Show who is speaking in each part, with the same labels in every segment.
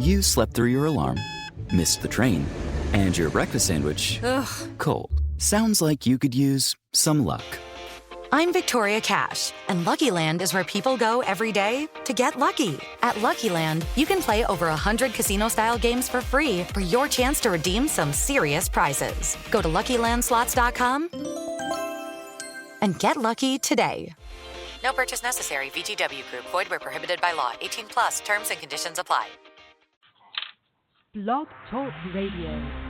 Speaker 1: You slept through your alarm, missed the train, and your breakfast sandwich, cold. Sounds like you could use some luck.
Speaker 2: I'm Victoria Cash, and Lucky Land is where people go every day to get lucky. At Lucky Land, you can play over 100 casino-style games for free for your chance to redeem some serious prizes. Go to LuckyLandSlots.com and get lucky today. No purchase necessary. VGW Group. Void where prohibited by law. 18 plus. Terms and conditions apply.
Speaker 3: Blog Talk Radio.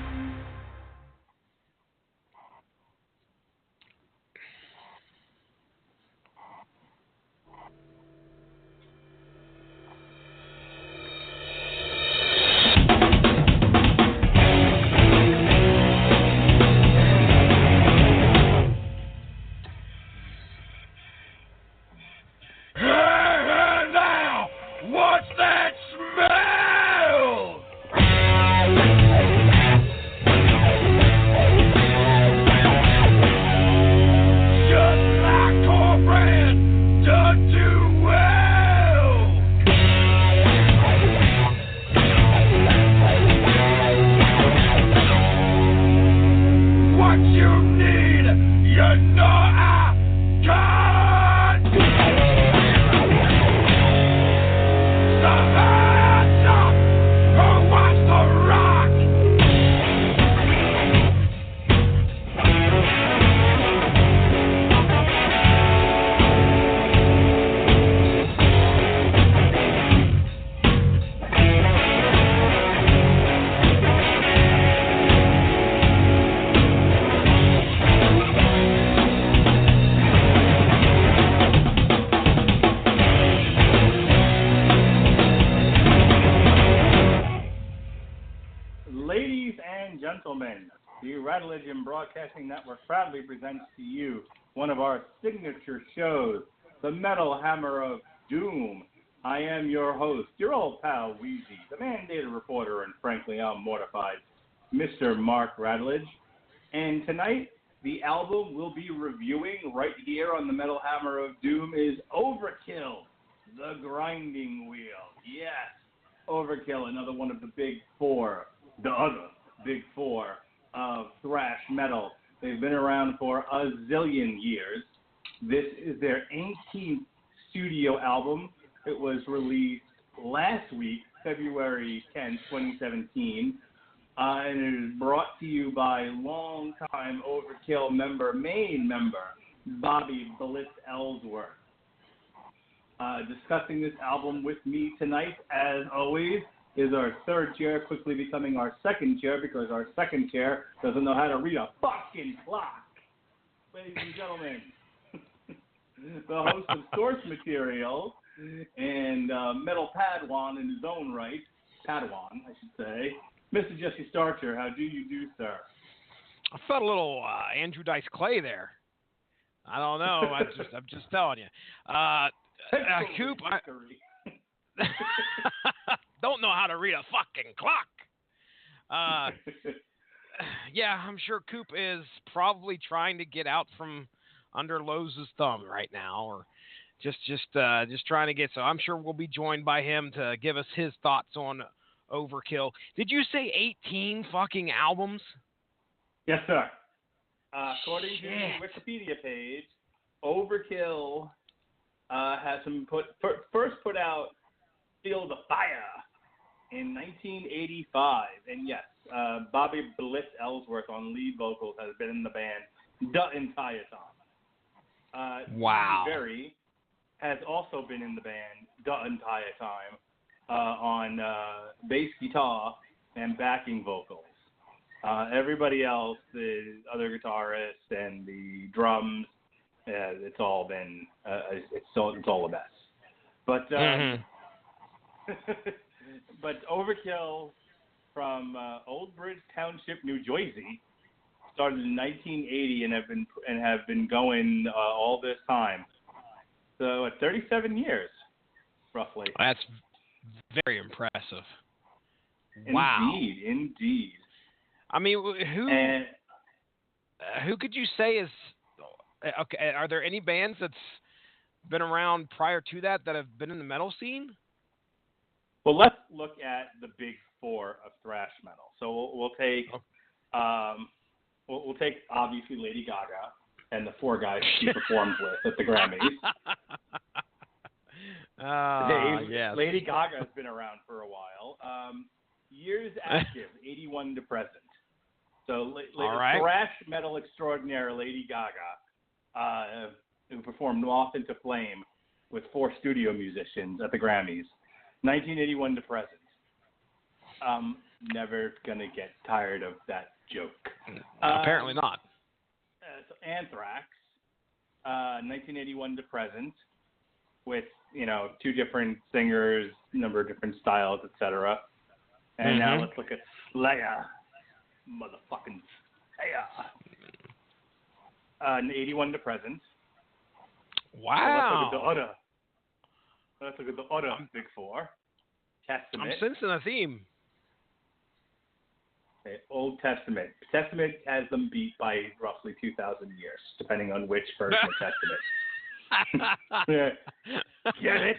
Speaker 4: Broadcasting Network proudly presents to you one of our signature shows, the Metal Hammer of Doom. I am your host, your old pal Wheezy, the mandated reporter, and frankly, I'm mortified, Mr. Mark Radledge. And tonight, the album we'll be reviewing right here on the Metal Hammer of Doom is Overkill, the Grinding Wheel. Yes, Overkill, another one of the big four, the other big four of thrash metal. They've been around for a zillion years. This is their 18th studio album. It was released last week, February 10th, 2017, and it is brought to you by longtime Overkill main member, Bobby Blitz Ellsworth. Discussing this album with me tonight, as always, is our third chair, quickly becoming our second chair because our second chair doesn't know how to read a fucking clock. Ladies and gentlemen, the host of Source Material and Metal Padawan in his own right, Padawan, I should say, Mr. Jesse Starcher. How do you do, sir?
Speaker 5: I felt a little Andrew Dice Clay there. I don't know. I'm just telling you. Coop, don't know how to read a fucking clock. Yeah, I'm sure Coop is probably trying to get out from under Lowe's thumb right now, or just trying to get. So I'm sure we'll be joined by him to give us his thoughts on Overkill. Did you say 18 fucking albums?
Speaker 4: Yes, sir. According to the Wikipedia page, Overkill has first put out Feel the Fire in 1985, and yes, Bobby Blitz Ellsworth on lead vocals has been in the band the entire time.
Speaker 5: Wow.
Speaker 4: Berry has also been in the band the entire time on bass guitar and backing vocals. Everybody else, the other guitarists and the drums, it's all been it's all a mess. But but Overkill from Old Bridge Township, New Jersey, started in 1980 and have been going all this time. So 37 years, roughly.
Speaker 5: That's very impressive.
Speaker 4: Wow. Indeed.
Speaker 5: I mean, who could you say is okay? Are there any bands that's been around prior to that have been in the metal scene?
Speaker 4: Well, let's look at the big four of thrash metal. So we'll take we'll take obviously Lady Gaga and the four guys she performed with at the Grammys.
Speaker 5: Yes.
Speaker 4: Lady Gaga has been around for a while. Years active, 81 to present. So
Speaker 5: All right.
Speaker 4: thrash metal extraordinaire Lady Gaga, who performed Moth into Flame with 4 studio musicians at the Grammys, 1981 to present. Never gonna get tired of that joke.
Speaker 5: Apparently not.
Speaker 4: So Anthrax, 1981 to present, with 2 different singers, number of different styles, etc. And now let's look at Slayer, motherfucking Slayer, 81 to present.
Speaker 5: Wow.
Speaker 4: So let's look at the other big four. Testament.
Speaker 5: I'm sensing a theme.
Speaker 4: Okay, Old Testament. Testament has them beat by roughly 2,000 years, depending on which version of Testament. Get it?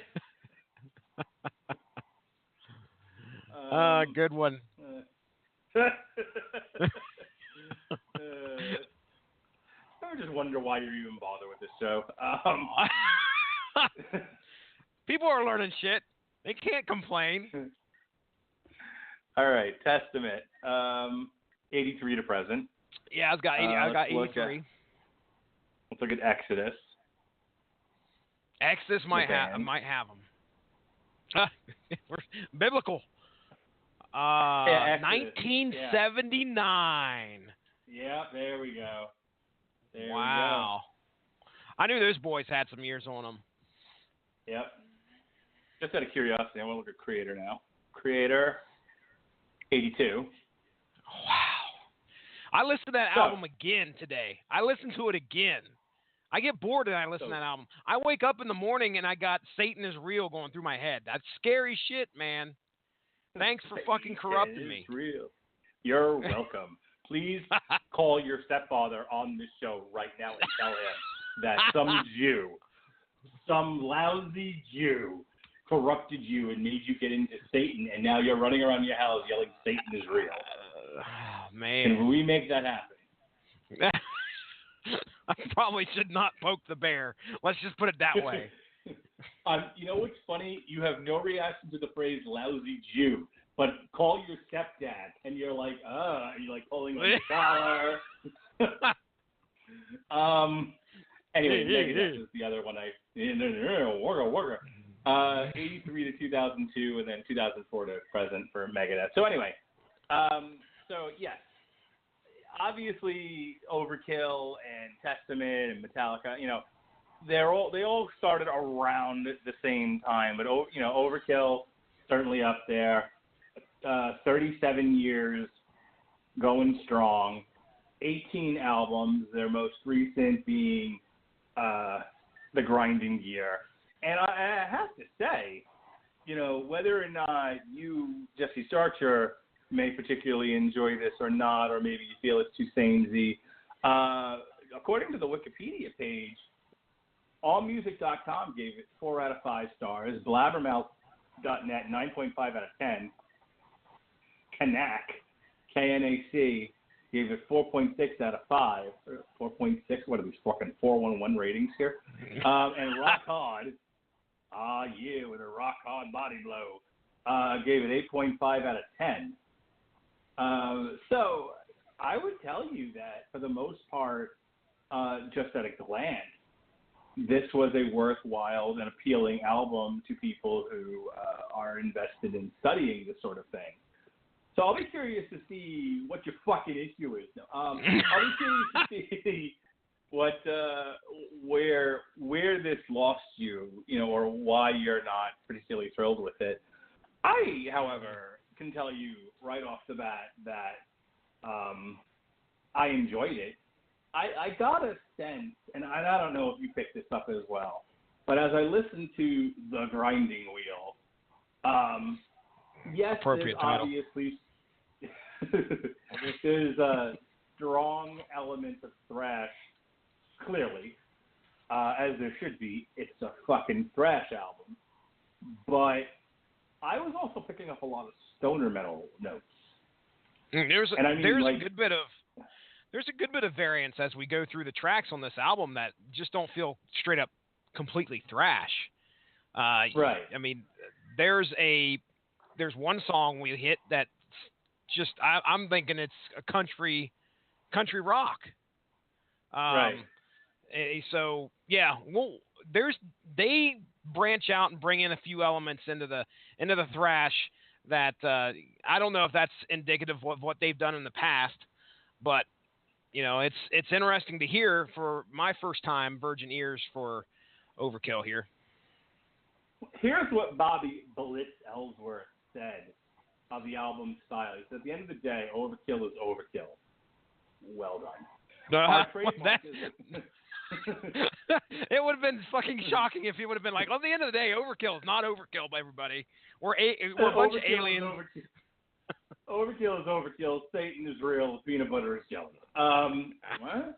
Speaker 5: Good one.
Speaker 4: I just wonder why you even bother with this show.
Speaker 5: People are learning shit. They can't complain.
Speaker 4: All right, Testament. 83 to present.
Speaker 5: Yeah, I've got 80. I've got 83.
Speaker 4: Let's look at Exodus.
Speaker 5: Exodus might have them. Biblical. 1979.
Speaker 4: Yeah, there we go.
Speaker 5: Wow. I knew those boys had some years on them.
Speaker 4: Yep. Just out of curiosity, I want to look at Creator now. Creator, 82.
Speaker 5: Wow. I listened to that album again today. I listened to it again. I get bored and I listen to that album. I wake up in the morning and I got Satan is Real going through my head. That's scary shit, man. Thanks for fucking corrupting me.
Speaker 4: Real. You're welcome. Please call your stepfather on this show right now and tell him that some Jew, some lousy Jew, corrupted you and made you get into Satan, and now you're running around your house yelling Satan is real.
Speaker 5: Man.
Speaker 4: Can we make that happen?
Speaker 5: I probably should not poke the bear. Let's just put it that way.
Speaker 4: You know what's funny? You have no reaction to the phrase lousy Jew, but call your stepdad, and you're like, you're like pulling on the collar. Anyway, Megadeth is the other one. 83 to 2002, and then 2004 to present for Megadeth. So anyway, yes, obviously Overkill and Testament and Metallica, they all started around the same time, but Overkill certainly up there. 37 years going strong, 18 albums, their most recent being The Grinding Gear. And I have to say, whether or not you, Jesse Starcher, may particularly enjoy this or not, or maybe you feel it's too samey, according to the Wikipedia page, AllMusic.com gave it 4 out of 5 stars, Blabbermouth.net 9.5 out of 10, KNAC gave it 4.6 out of 5, 4.6, what are these fucking 411 ratings here? And Rock Hard, with a rock hard body blow, gave it 8.5 out of 10. So I would tell you that for the most part, just at a glance, this was a worthwhile and appealing album to people who are invested in studying this sort of thing. So I'll be curious to see what your fucking issue is. I'll be curious to see what where this lost you, or why you're not particularly thrilled with it. I, however, can tell you right off the bat that I enjoyed it. I got a sense, and I don't know if you picked this up as well, but as I listened to The Grinding Wheel, yes,
Speaker 5: appropriate title.
Speaker 4: Obviously there's a strong element of thrash, clearly, as there should be. It's a fucking thrash album, but I was also picking up a lot of stoner metal notes.
Speaker 5: There's a good bit of variance as we go through the tracks on this album that just don't feel straight up completely thrash.
Speaker 4: Right.
Speaker 5: I mean, there's one song we hit that just I'm thinking it's a country rock.
Speaker 4: Right.
Speaker 5: So yeah, well, they branch out and bring in a few elements into the thrash that I don't know if that's indicative of what they've done in the past, but you know, it's interesting to hear for my first time virgin ears for Overkill here.
Speaker 4: Here's what Bobby Blitz Ellsworth said of the album style. He said, at the end of the day, Overkill is Overkill. Well done. Our trademark is...
Speaker 5: It would have been fucking shocking if he would have been like, at the end of the day, Overkill is not Overkill, everybody. We're a bunch of aliens.
Speaker 4: Overkill is Overkill. Satan is real. Peanut butter is jelly. What?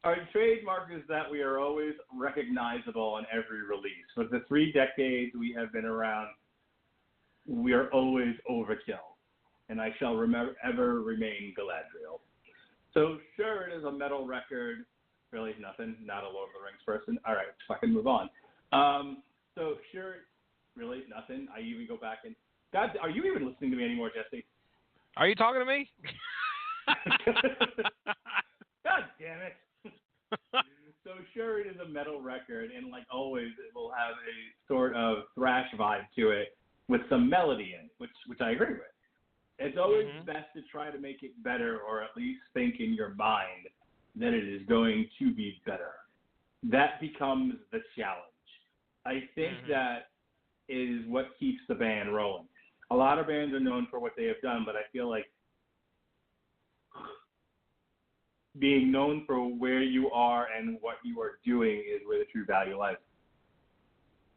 Speaker 4: Our trademark is that we are always recognizable on every release. For the 3 decades we have been around, we are always Overkill. And I shall ever remain Galadriel. So sure, it is a metal record. Really nothing. Not a Lord of the Rings person. All right, fucking move on. So sure, really nothing. I even go back and... God, are you even listening to me anymore, Jesse?
Speaker 5: Are you talking to me?
Speaker 4: God damn it. So sure, it is a metal record, and like always, it will have a sort of thrash vibe to it with some melody in, which I agree with. It's always best to try to make it better, or at least think in your mind that it is going to be better. That becomes the challenge. I think that is what keeps the band rolling. A lot of bands are known for what they have done, but I feel like being known for where you are and what you are doing is where the true value lies.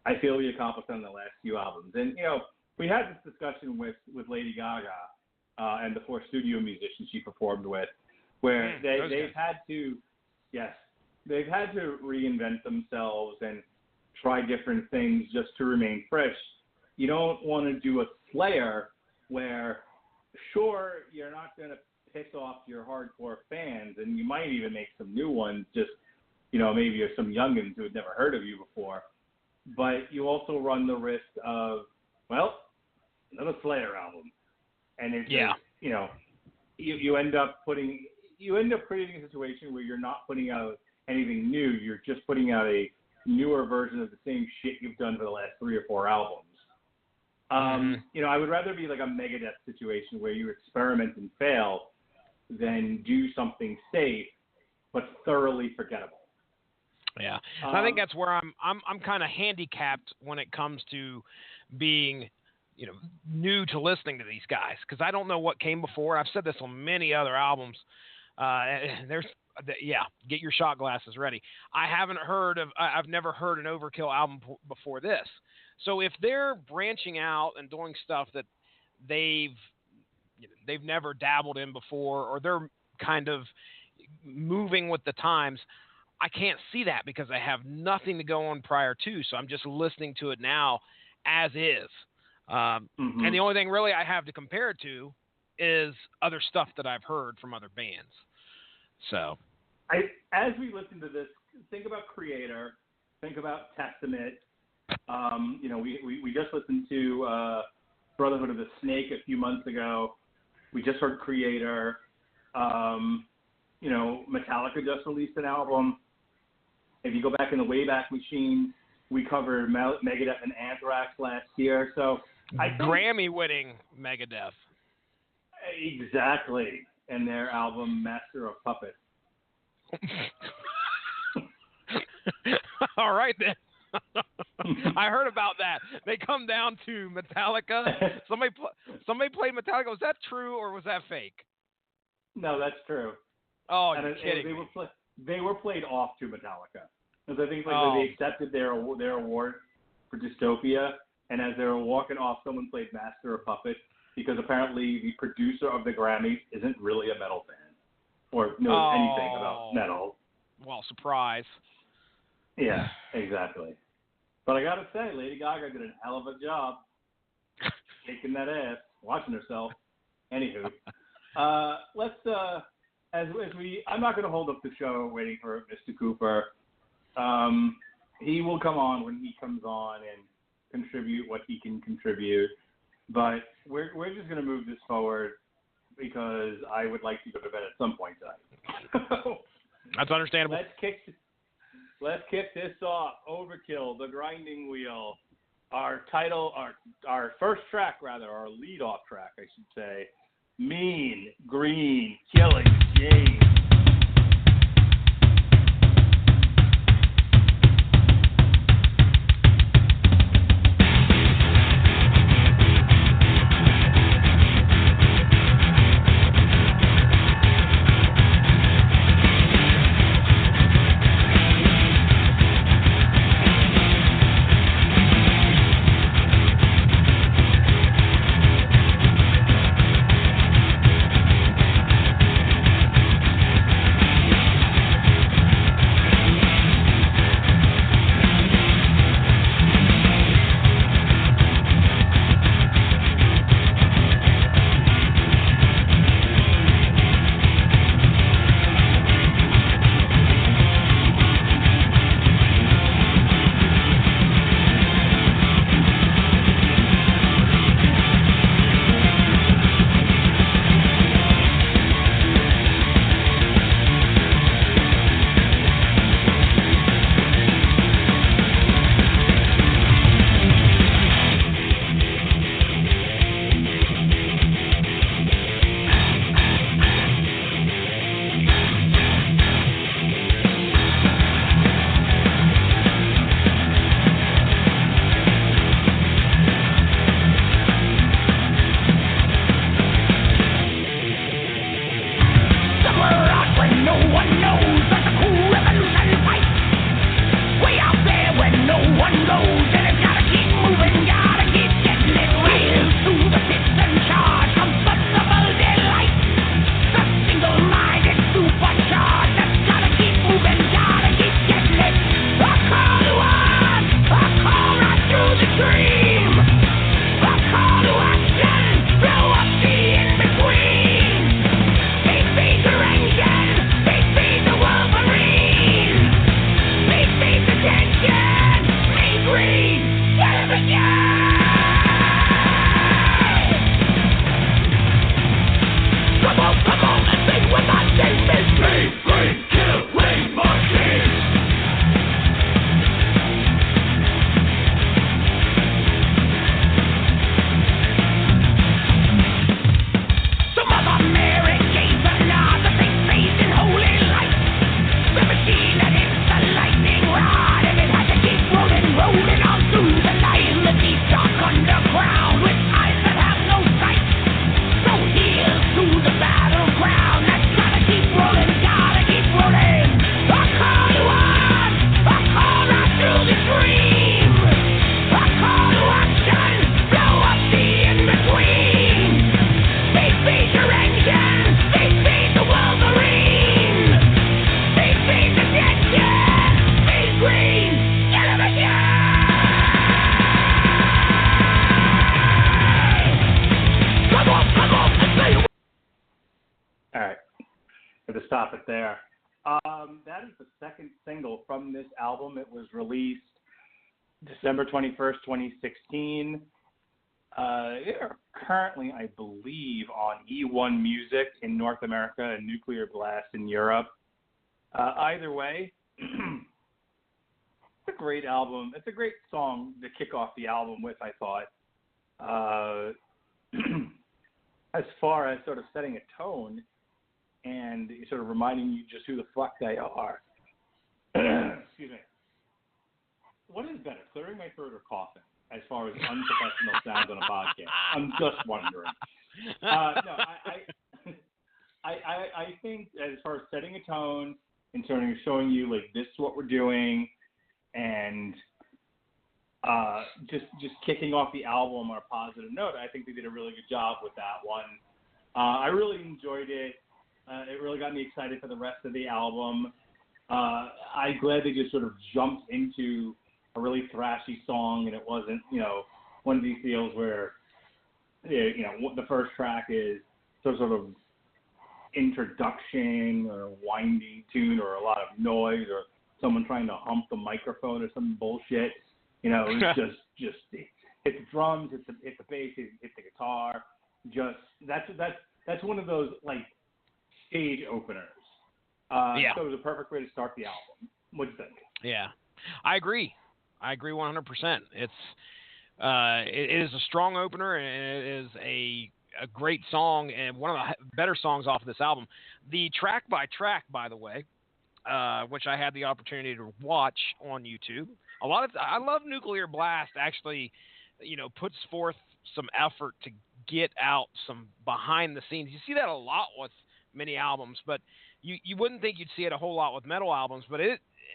Speaker 4: I feel we accomplished on the last few albums. And, you know, we had this discussion with Lady Gaga and the 4 studio musicians she performed with, where they've had to reinvent themselves and try different things just to remain fresh. You don't want to do a Slayer where, sure, you're not going to piss off your hardcore fans, and you might even make some new ones, just, you know, maybe you're some youngins who had never heard of you before. But you also run the risk of, well, another Slayer album. And it's just, you know, you end up creating a situation where you're not putting out anything new, you're just putting out a newer version of the same shit you've done for the last 3 or 4 albums. You know, I would rather be like a Megadeth situation where you experiment and fail than do something safe but thoroughly forgettable.
Speaker 5: Yeah, I think that's where I'm kind of handicapped when it comes to being, you know, new to listening to these guys, because I don't know what came before. I've said this on many other albums. Get your shot glasses ready. I've never heard an Overkill album before this. So if they're branching out and doing stuff that they've never dabbled in before, or they're kind of moving with the times, I can't see that because I have nothing to go on prior to. So I'm just listening to it now as is. And the only thing really I have to compare it to is other stuff that I've heard from other bands. So
Speaker 4: as we listen to this, think about Creator, think about Testament. You know, we just listened to Brotherhood of the Snake a few months ago. We just heard Creator. You know, Metallica just released an album. If you go back in the Wayback Machine, we covered Megadeth and Anthrax last year. So
Speaker 5: Grammy-winning Megadeth.
Speaker 4: Exactly. And their album Master of Puppets.
Speaker 5: All right, then. I heard about that. They come down to Metallica. Somebody played Metallica. Was that true or was that fake?
Speaker 4: No, that's true.
Speaker 5: Oh, you're kidding.
Speaker 4: They were played off to Metallica. Because I think they accepted their award for Dystopia, and as they were walking off, someone played Master of Puppets, because apparently the producer of the Grammys isn't really a metal fan or knows anything about metal.
Speaker 5: Well, surprise.
Speaker 4: Yeah, exactly. But I got to say, Lady Gaga did a hell of a job shaking that ass, watching herself. Anywho, I'm not going to hold up the show waiting for Mr. Cooper. He will come on when he comes on and contribute what he can contribute. But we're just going to move this forward because I would like to go to bed at some point tonight.
Speaker 5: That's understandable.
Speaker 4: Let's kick this off. Overkill, The Grinding Wheel. Our first track, our lead-off track, I should say. Mean Green Killing James. Stop it there. That is the second single from this album. It was released December 21st, 2016. They are currently, I believe, on E1 Music in North America and Nuclear Blast in Europe. Either way, it's a great album. It's a great song to kick off the album with, I thought. As far as sort of setting a tone and sort of reminding you just who the fuck they are. Excuse me. What is better, clearing my throat or coughing, as far as unprofessional sounds on a podcast? I'm just wondering. No, I think as far as setting a tone and sort of showing you, like, this is what we're doing, and just kicking off the album on a positive note, I think they did a really good job with that one. I really enjoyed it. It really got me excited for the rest of the album. I'm glad they just sort of jumped into a really thrashy song, and it wasn't, one of these deals where, the first track is some sort of introduction or winding tune or a lot of noise or someone trying to hump the microphone or some bullshit. It's just hit the drums, hit the bass, hit the guitar. That's one of those like stage openers. So it was a perfect way to start the album. What do you think? Yeah,
Speaker 5: I agree 100%. It is a strong opener, and it is a great song and one of the better songs off of this album. The track by track, by the way, which I had the opportunity to watch on YouTube. I love Nuclear Blast actually, puts forth some effort to get out some behind the scenes. You see that a lot with many albums, but you wouldn't think you'd see it a whole lot with metal albums, but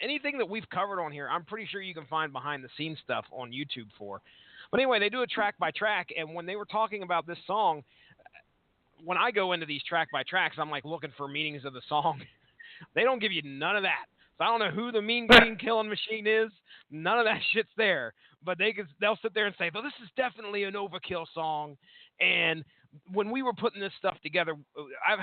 Speaker 5: anything that we've covered on here, I'm pretty sure you can find behind the scenes stuff on YouTube for. But anyway, they do a track by track, and when they were talking about this song, when I go into these track by tracks, I'm like looking for meanings of the song. They don't give you none of that. So I don't know who the Mean Green Killing Machine is. None of that shit's there. But they'll sit there and say, well, this is definitely an Overkill song. And when we were putting this stuff together, I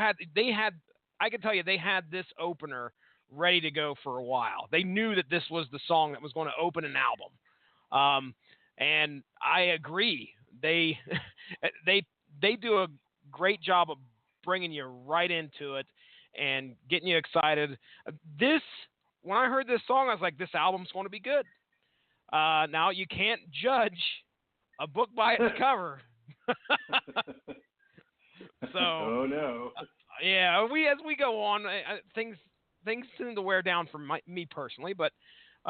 Speaker 5: can tell you they had this opener ready to go for a while. They knew that this was the song that was going to open an album. And I agree. They do a great job of bringing you right into it and getting you excited. When I heard this song, I was like, this album's going to be good. Now, you can't judge a book by its cover. So,
Speaker 4: oh no.
Speaker 5: As we go on, things tend to wear down for me personally. But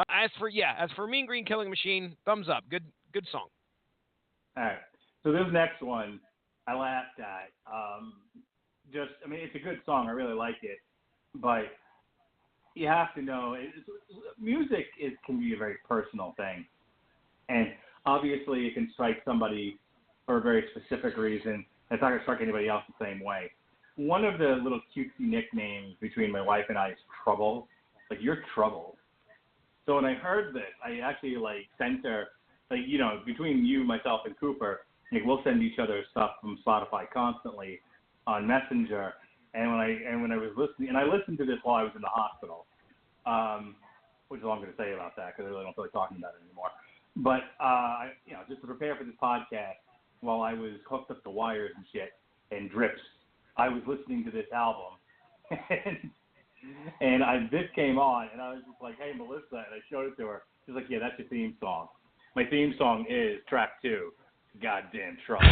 Speaker 5: as for Mean Green Killing Machine, thumbs up. Good song.
Speaker 4: All right. So this next one, I laughed at. It's a good song. I really like it, but you have to know, music can be a very personal thing, and obviously it can strike somebody for a very specific reason. It's not going to strike anybody else the same way. One of the little cutesy nicknames between my wife and I is Trouble. Like, you're Trouble. So when I heard this, I actually sent her, between you, myself, and Cooper, we'll send each other stuff from Spotify constantly on Messenger. And when I was listening, and I listened to this while I was in the hospital, which is all I'm going to say about that because I really don't feel like talking about it anymore. But just to prepare for this podcast, while I was hooked up to wires and shit and drips, I was listening to this album, and this came on, and I was just like, "Hey, Melissa," and I showed it to her. She's like, "Yeah, that's your theme song." My theme song is track 2, "Goddamn Trouble."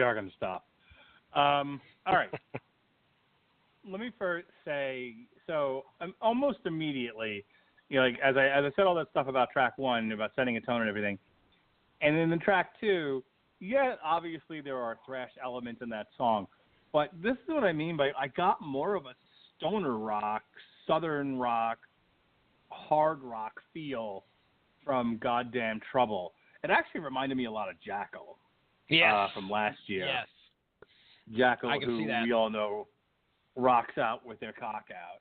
Speaker 4: are going to stop. All right. Let me first say, so almost immediately, like as I said all that stuff about track 1, about setting a tone and everything, and then in track 2, yeah, obviously there are thrash elements in that song, but this is what I mean by I got more of a stoner rock, southern rock, hard rock feel from Goddamn Trouble. It actually reminded me a lot of Jackal.
Speaker 5: Yes.
Speaker 4: From last year.
Speaker 5: Yes.
Speaker 4: Jackal,
Speaker 5: I can
Speaker 4: who
Speaker 5: see that.
Speaker 4: we all know rocks out with their cock out.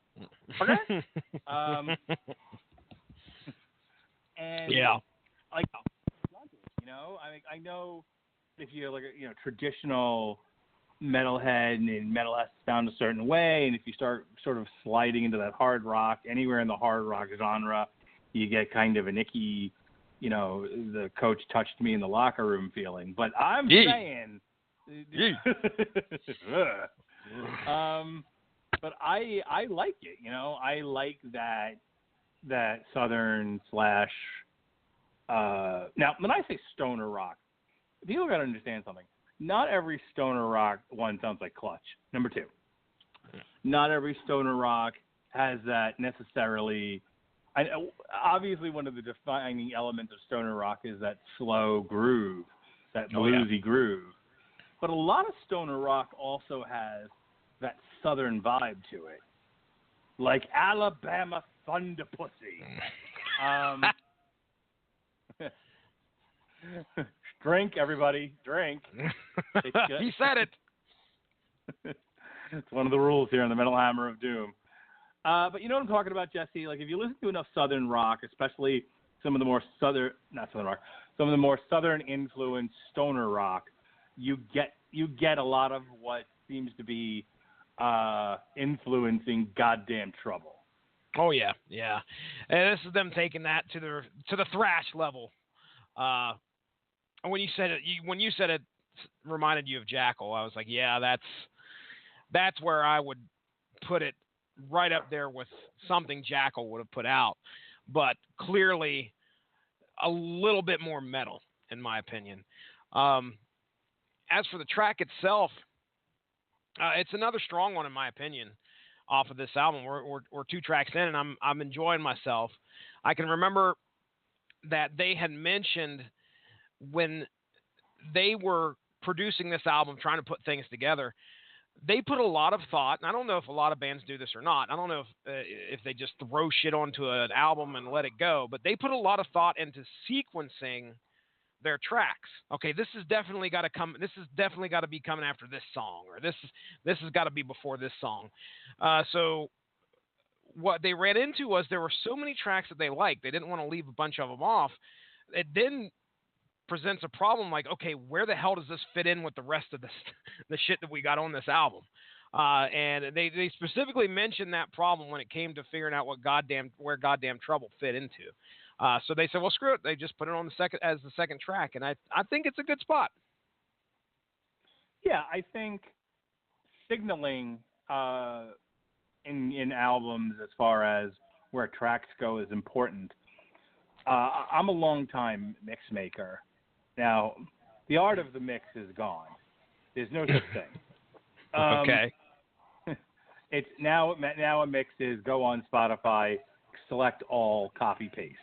Speaker 4: Okay? And
Speaker 5: yeah.
Speaker 4: Like, you know, I know if you're like a traditional metalhead and metal has to sound a certain way, and if you start sort of sliding into that hard rock, anywhere in the hard rock genre, you get kind of an icky, the coach touched me in the locker room feeling. But I'm saying, but I like it. I like that southern slash. Now, when I say stoner rock, people got to understand something. Not every stoner rock one sounds like Clutch. Number 2, not every stoner rock has that necessarily. Obviously, one of the defining elements of stoner rock is that slow groove, that bluesy groove. But a lot of stoner rock also has that southern vibe to it, like Alabama Thunder Pussy. Drink, everybody, drink.
Speaker 5: He said it.
Speaker 4: It's one of the rules here on the Metal Hammer of Doom. But you know what I'm talking about, Jesse? Like, if you listen to enough southern rock, especially some of the more some of the more southern influenced stoner rock, you get a lot of what seems to be influencing Goddamn Trouble.
Speaker 5: Oh yeah. And this is them taking that to the thrash level. When you said it reminded you of Jackal, I was like, yeah, that's where I would put it, right up there with something Jackal would have put out, but clearly a little bit more metal, in my opinion. As for the track itself, it's another strong one, in my opinion, off of this album. We're 2 tracks in, and I'm enjoying myself. I can remember that they had mentioned when they were producing this album, trying to put things together, they put a lot of thought, and I don't know if a lot of bands do this or not. I don't know if they just throw shit onto an album and let it go, but they put a lot of thought into sequencing their tracks. Okay, this has definitely got to be coming after this song, or this has got to be before this song. So what they ran into was there were so many tracks that they liked. They didn't want to leave a bunch of them off. It then presents a problem like, okay, where the hell does this fit in with the rest of the shit that we got on this album? And they specifically mentioned that problem when it came to figuring out where Goddamn Trouble fit into. So they said, well, screw it. They just put it on the second track, and I think it's a good spot.
Speaker 4: Yeah, I think signaling in albums as far as where tracks go is important. I'm a long-time mix maker. Now, the art of the mix is gone. There's no such thing.
Speaker 5: Okay.
Speaker 4: It's now a mix is go on Spotify, select all, copy paste.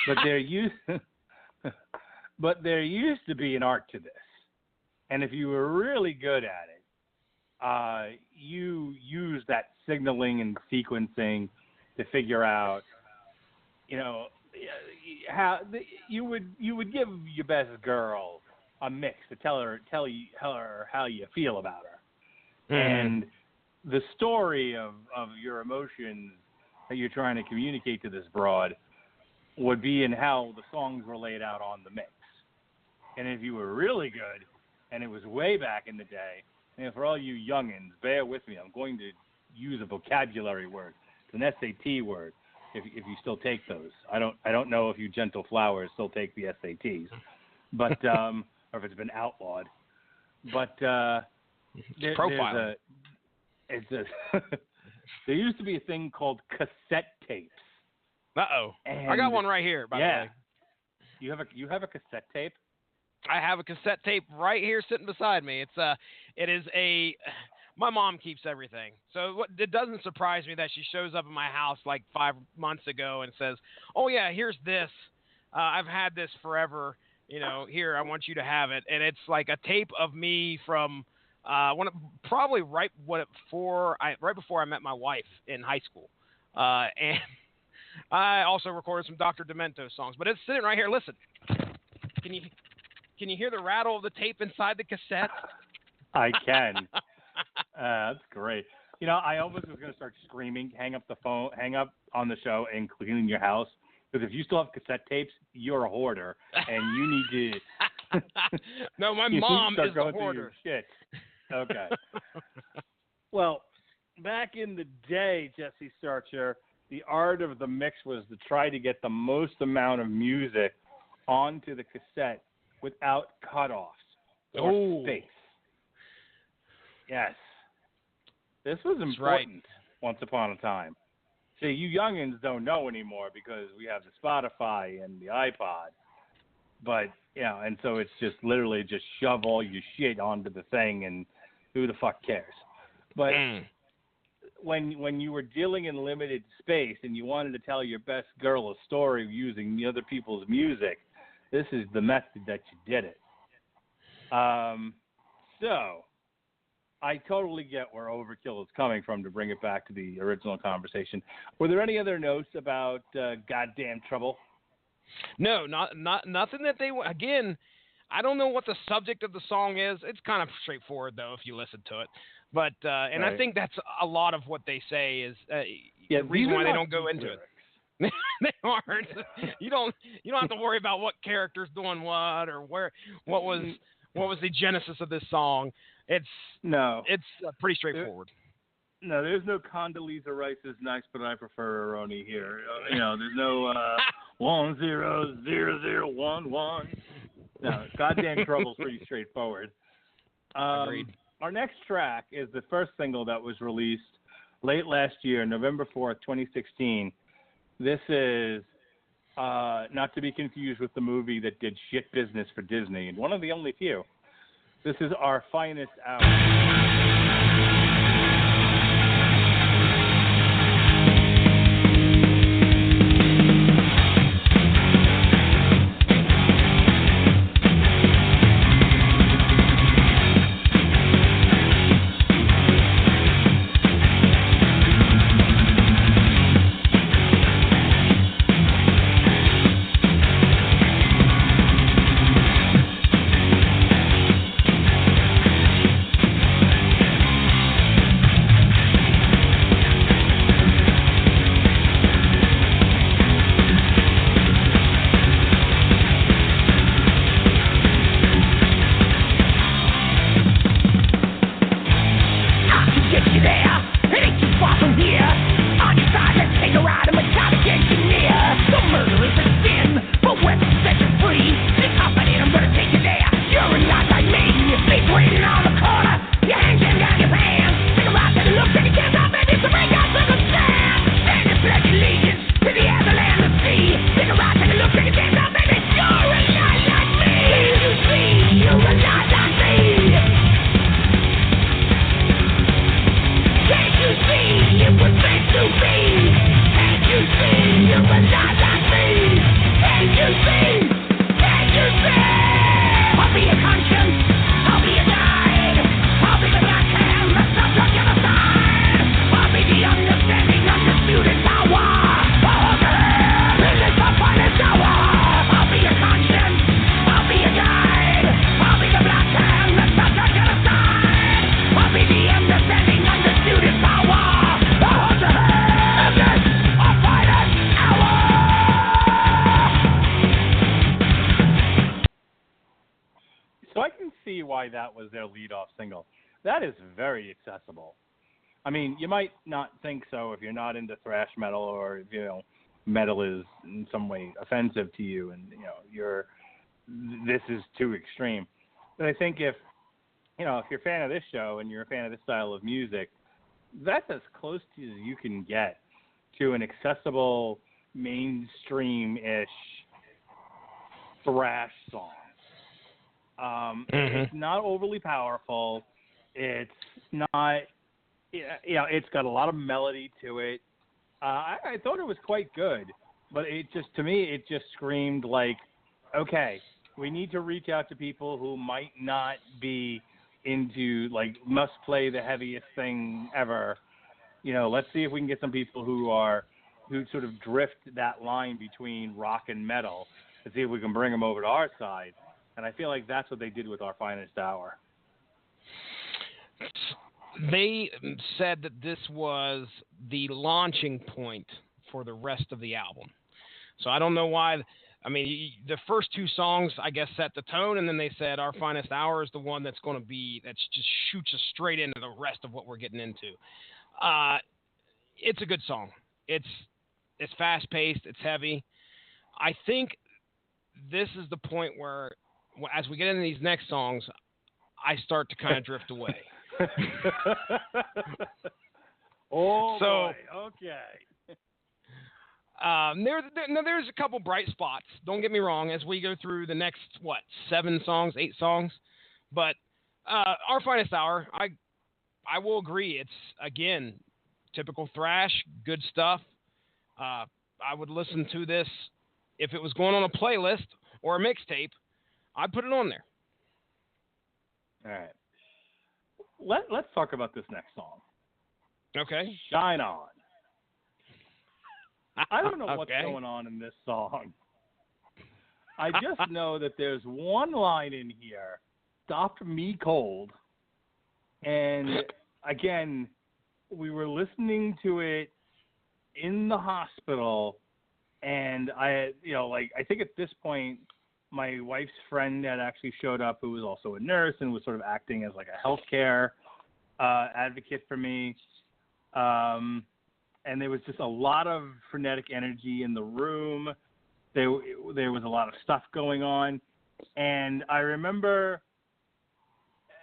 Speaker 4: But there used to be an art to this, and if you were really good at it, you use that signaling and sequencing to figure out, how you would give your best girl a mix to tell her how you feel about her, and the story of your emotions that you're trying to communicate to this broad would be in how the songs were laid out on the mix. And if you were really good, and it was way back in the day, and for all you youngins, bear with me, I'm going to use a vocabulary word. It's an SAT word. If you still take those, I don't know if you gentle flowers still take the SATs, but or if it's been outlawed. But
Speaker 5: profiling.
Speaker 4: There used to be a thing called cassette tapes.
Speaker 5: I got one right here. By the way,
Speaker 4: you have a cassette tape?
Speaker 5: I have a cassette tape right here sitting beside me. My mom keeps everything. So it doesn't surprise me that she shows up at my house like 5 months ago and says, "Oh yeah, here's this. I've had this forever. Here, I want you to have it." And it's like a tape of me from probably right before I met my wife in high school. And I also recorded some Dr. Demento songs, but it's sitting right here. Listen, can you hear the rattle of the tape inside the cassette?
Speaker 4: I can. That's great. I almost was going to start screaming, hang up on the show and clean your house. Because if you still have cassette tapes, you're a hoarder, and you need to.
Speaker 5: No, my mom is the hoarder.
Speaker 4: Shit. Okay. Well, back in the day, Jesse Starcher, the art of the mix was to try to get the most amount of music onto the cassette without cutoffs or space. Yes. This was important once upon a time. See, you youngins don't know anymore because we have the Spotify and the iPod. But, and so it's just literally just shove all your shit onto the thing and who the fuck cares? But when you were dealing in limited space and you wanted to tell your best girl a story using the other people's music, this is the method that you did it. So I totally get where Overkill is coming from to bring it back to the original conversation. Were there any other notes about Goddamn Trouble?
Speaker 5: No, nothing that they – again, I don't know what the subject of the song is. It's kind of straightforward, though, if you listen to it. But and I think that's a lot of what they say is the reason why they don't go into it. They aren't. You don't have to worry about what character's doing what or what was the genesis of this song. It's pretty straightforward.
Speaker 4: There's no Condoleezza Rice is nice, but I prefer Aroni here. There's no 100011. No, Goddamn Trouble's pretty straightforward.
Speaker 5: Agreed.
Speaker 4: Our next track is the first single that was released late last year, November 4th, 2016. This is not to be confused with the movie that did shit business for Disney, and one of the only few. This is Our Finest Hour. That was their lead-off single. That is very accessible. I mean, you might not think so if you're not into thrash metal or if, metal is in some way offensive to you and, this is too extreme. But I think if you're a fan of this show and you're a fan of this style of music, that's as close to as you can get to an accessible, mainstream-ish thrash song. It's not overly powerful. It's not, it's got a lot of melody to it. I thought it was quite good, but to me, it just screamed like, okay, we need to reach out to people who might not be into, like, must play the heaviest thing ever. Let's see if we can get some people who sort of drift that line between rock and metal and see if we can bring them over to our side. And I feel like that's what they did with Our Finest Hour.
Speaker 5: They said that this was the launching point for the rest of the album. So I don't know why. I mean, the first two songs, I guess, set the tone, and then they said Our Finest Hour is the one that's going to be, that just shoots us straight into the rest of what we're getting into. It's a good song. It's fast-paced. It's heavy. I think this is the point where, as we get into these next songs, I start to kind of drift away. Boy.
Speaker 4: Okay.
Speaker 5: There's a couple bright spots. Don't get me wrong. As we go through the next 8 songs, but Our Finest Hour, I will agree. It's, again, typical thrash, good stuff. I would listen to this if it was going on a playlist or a mixtape. I'd put it on there.
Speaker 4: All right. Let's talk about this next song.
Speaker 5: Okay.
Speaker 4: Shine On. I don't know what's going on in this song. I just know that there's one line in here, Stopped Me Cold. And, again, we were listening to it in the hospital, and I think at this point, my wife's friend had actually showed up, who was also a nurse and was sort of acting as like a healthcare advocate for me. And there was just a lot of frenetic energy in the room. There was a lot of stuff going on. And I remember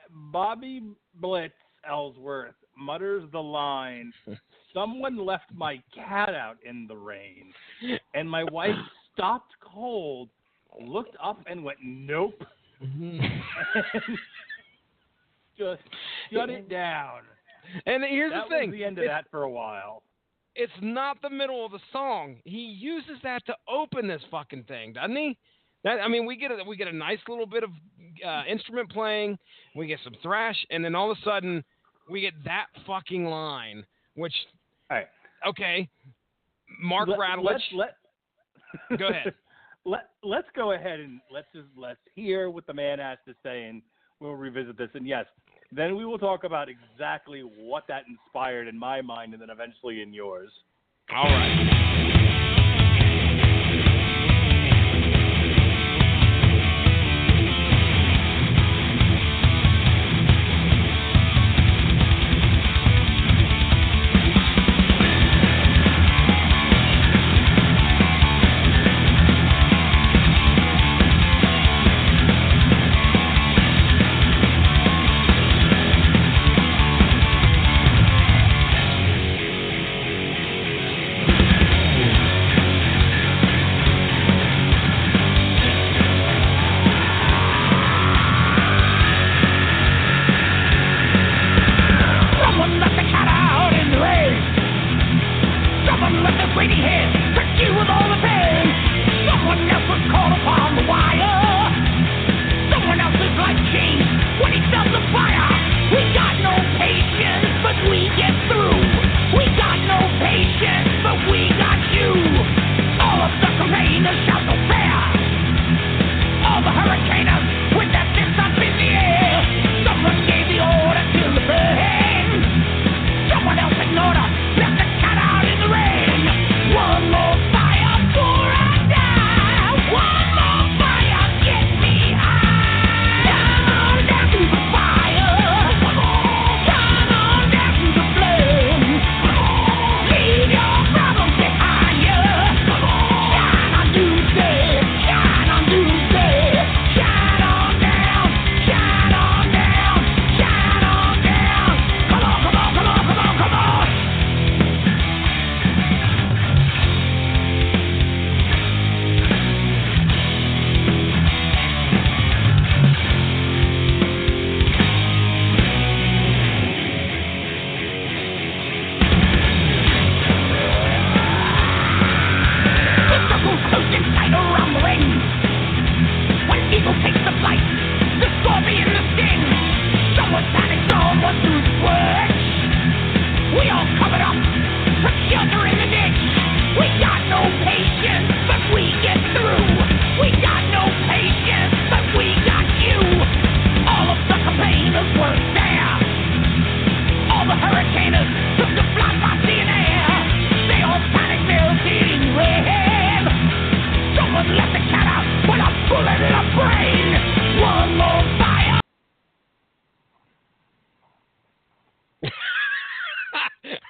Speaker 4: Bobby Blitz Ellsworth mutters the line, "Someone left my cat out in the rain." And my wife stopped cold, looked up and went, "Nope." And just shut it down.
Speaker 5: And here's the thing.
Speaker 4: That was the end of that for a while.
Speaker 5: It's not the middle of the song. He uses that to open this fucking thing, doesn't he? We get a nice little bit of instrument playing. We get some thrash, and then all of a sudden, we get that fucking line, which,
Speaker 4: all right.
Speaker 5: Okay, Mark Radulich. Go ahead.
Speaker 4: Let's go ahead and let's hear what the man has to say, and we'll revisit this. And yes, then we will talk about exactly what that inspired in my mind, and then eventually in yours.
Speaker 5: All right.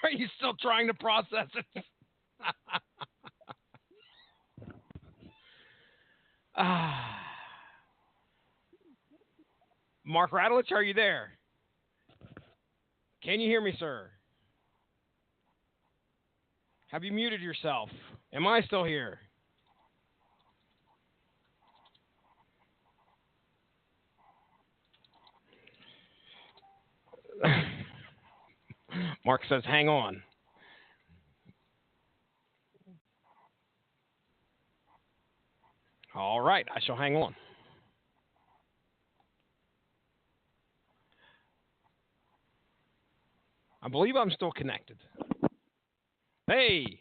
Speaker 5: Are you still trying to process it? Mark Radulich, are you there? Can you hear me, sir? Have you muted yourself? Am I still here? Mark says, hang on. All right, I shall hang on. I believe I'm still connected. Hey.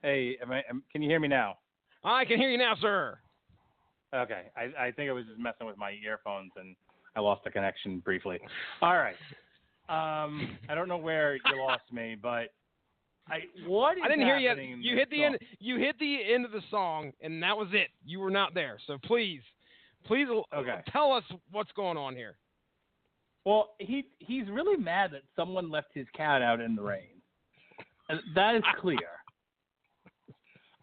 Speaker 4: Hey, can you hear me now?
Speaker 5: I can hear you now, sir.
Speaker 4: Okay. I think I was just messing with my earphones and I lost the connection briefly. All right. I don't know where you lost me, but I didn't
Speaker 5: hear you. You hit the end. You hit the end of the song, and that was it. You were not there. So please, tell us what's going on here.
Speaker 4: Well, he's really mad that someone left his cat out in the rain. And that is clear.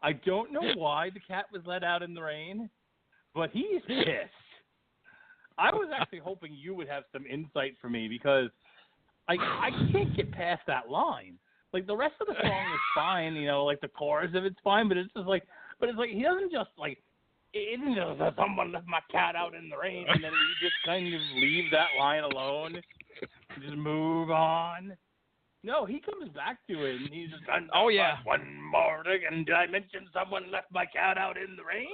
Speaker 4: I don't know why the cat was let out in the rain, but he's pissed. I was actually hoping you would have some insight for me because I can't get past that line. Like, the rest of the song is fine, like the chorus of it's fine, but it's just like, he doesn't just like, it isn't just that someone left my cat out in the rain and then we just kind of leave that line alone, just move on. No, he comes back to it and he's just,
Speaker 5: oh yeah,
Speaker 4: one more thing, and did I mention someone left my cat out in the rain?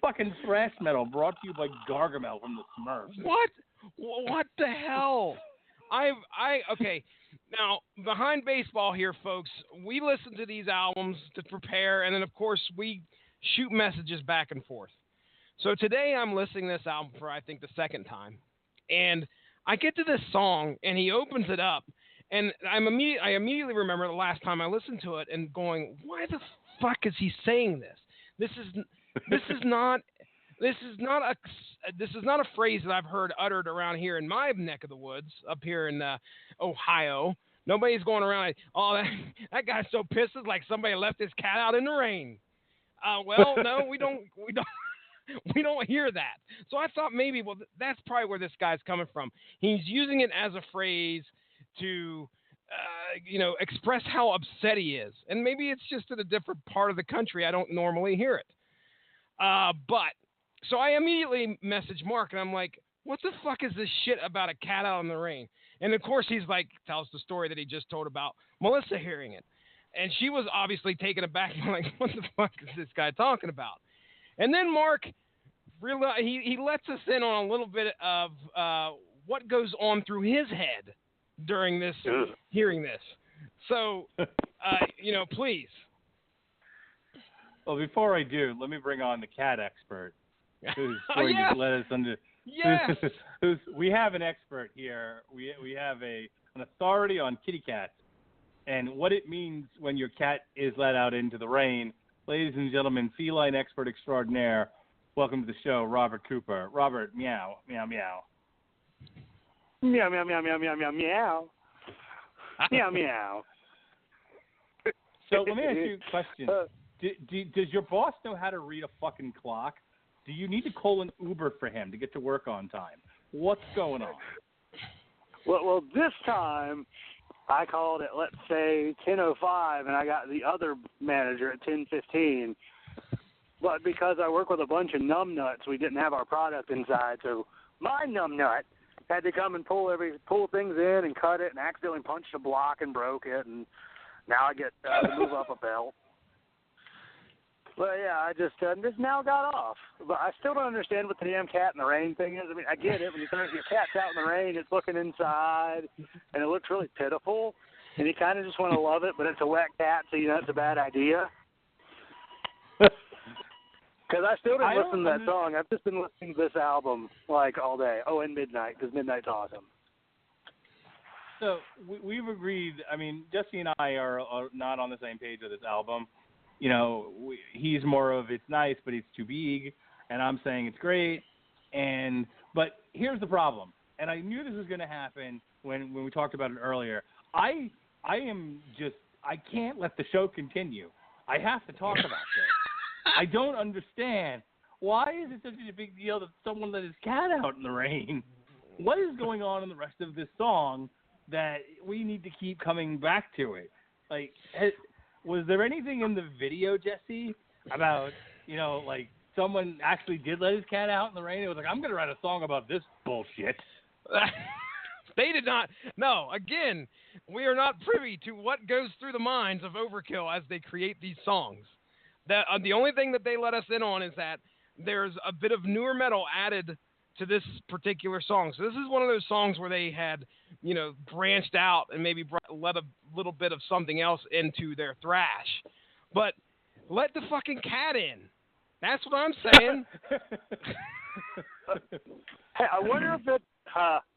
Speaker 4: Fucking thrash metal brought to you by Gargamel from the Smurfs.
Speaker 5: What the hell? Okay. Now, behind baseball here, folks, we listen to these albums to prepare, and then, of course, we shoot messages back and forth. So today I'm listening to this album for, I think, the second time. And I get to this song, and he opens it up, and I immediately remember the last time I listened to it and going, why the fuck is he saying this? This is not a phrase that I've heard uttered around here in my neck of the woods, up here in Ohio. Nobody's going around like, oh, that guy's so pissed, it's like somebody left his cat out in the rain. Well, no, we don't hear that. So I thought maybe, well, that's probably where this guy's coming from. He's using it as a phrase to, express how upset he is. And maybe it's just in a different part of the country. I don't normally hear it. So I immediately message Mark, and I'm like, what the fuck is this shit about a cat out in the rain? And, of course, he's like, tells the story that he just told about Melissa hearing it. And she was obviously taken aback and like, what the fuck is this guy talking about? And then Mark, he lets us in on a little bit of what goes on through his head during this, hearing this. So, please.
Speaker 4: Well, before I do, let me bring on the cat expert who's going to let us under.
Speaker 5: Yes.
Speaker 4: We have an expert here. We have an authority on kitty cats and what it means when your cat is let out into the rain. Ladies and gentlemen, feline expert extraordinaire, welcome to the show, Robert Cooper. Robert, meow, meow, meow. Meow, meow, meow, meow, meow, meow, meow. Meow, meow. So let me ask you a question. Does your boss know how to read a fucking clock? Do you need to call an Uber for him to get to work on time? What's going on?
Speaker 3: Well, this time I called at, let's say, 10:05, and I got the other manager at 10:15. But because I work with a bunch of numbnuts, we didn't have our product inside, so my numbnut had to come and pull things in and cut it, and accidentally punched a block and broke it, and now I get to move up a belt. But yeah, I just now got off. But I still don't understand what the damn cat in the rain thing is. I mean, I get it. When your cat's out in the rain, it's looking inside, and it looks really pitiful. And you kind of just want to love it, but it's a wet cat, so it's a bad idea. Because I still didn't listen to that song. I've just been listening to this album, like, all day. Oh, and Midnight, because Midnight's awesome.
Speaker 4: So we've agreed. I mean, Jesse and I are not on the same page with this album. He's more of it's nice, but it's too big, and I'm saying it's great. But here's the problem.
Speaker 6: and I knew this was going to happen when we talked about it earlier. I can't let the show continue. I have to talk about this. I don't understand. Why is it such a big deal that someone let his cat out in the rain? What is going on in the rest of this song that we need to keep coming back to it? Like, was there anything in the video, Jesse, about, like someone actually did let his cat out in the rain? It was like, I'm going to write a song about this bullshit.
Speaker 5: They did not. No, again, we are not privy to what goes through the minds of Overkill as they create these songs. The only thing that they let us in on is that there's a bit of newer metal added to this particular song. So this is one of those songs where they had, branched out and maybe let a little bit of something else into their thrash. But let the fucking cat in. That's what I'm saying.
Speaker 3: Hey, I wonder if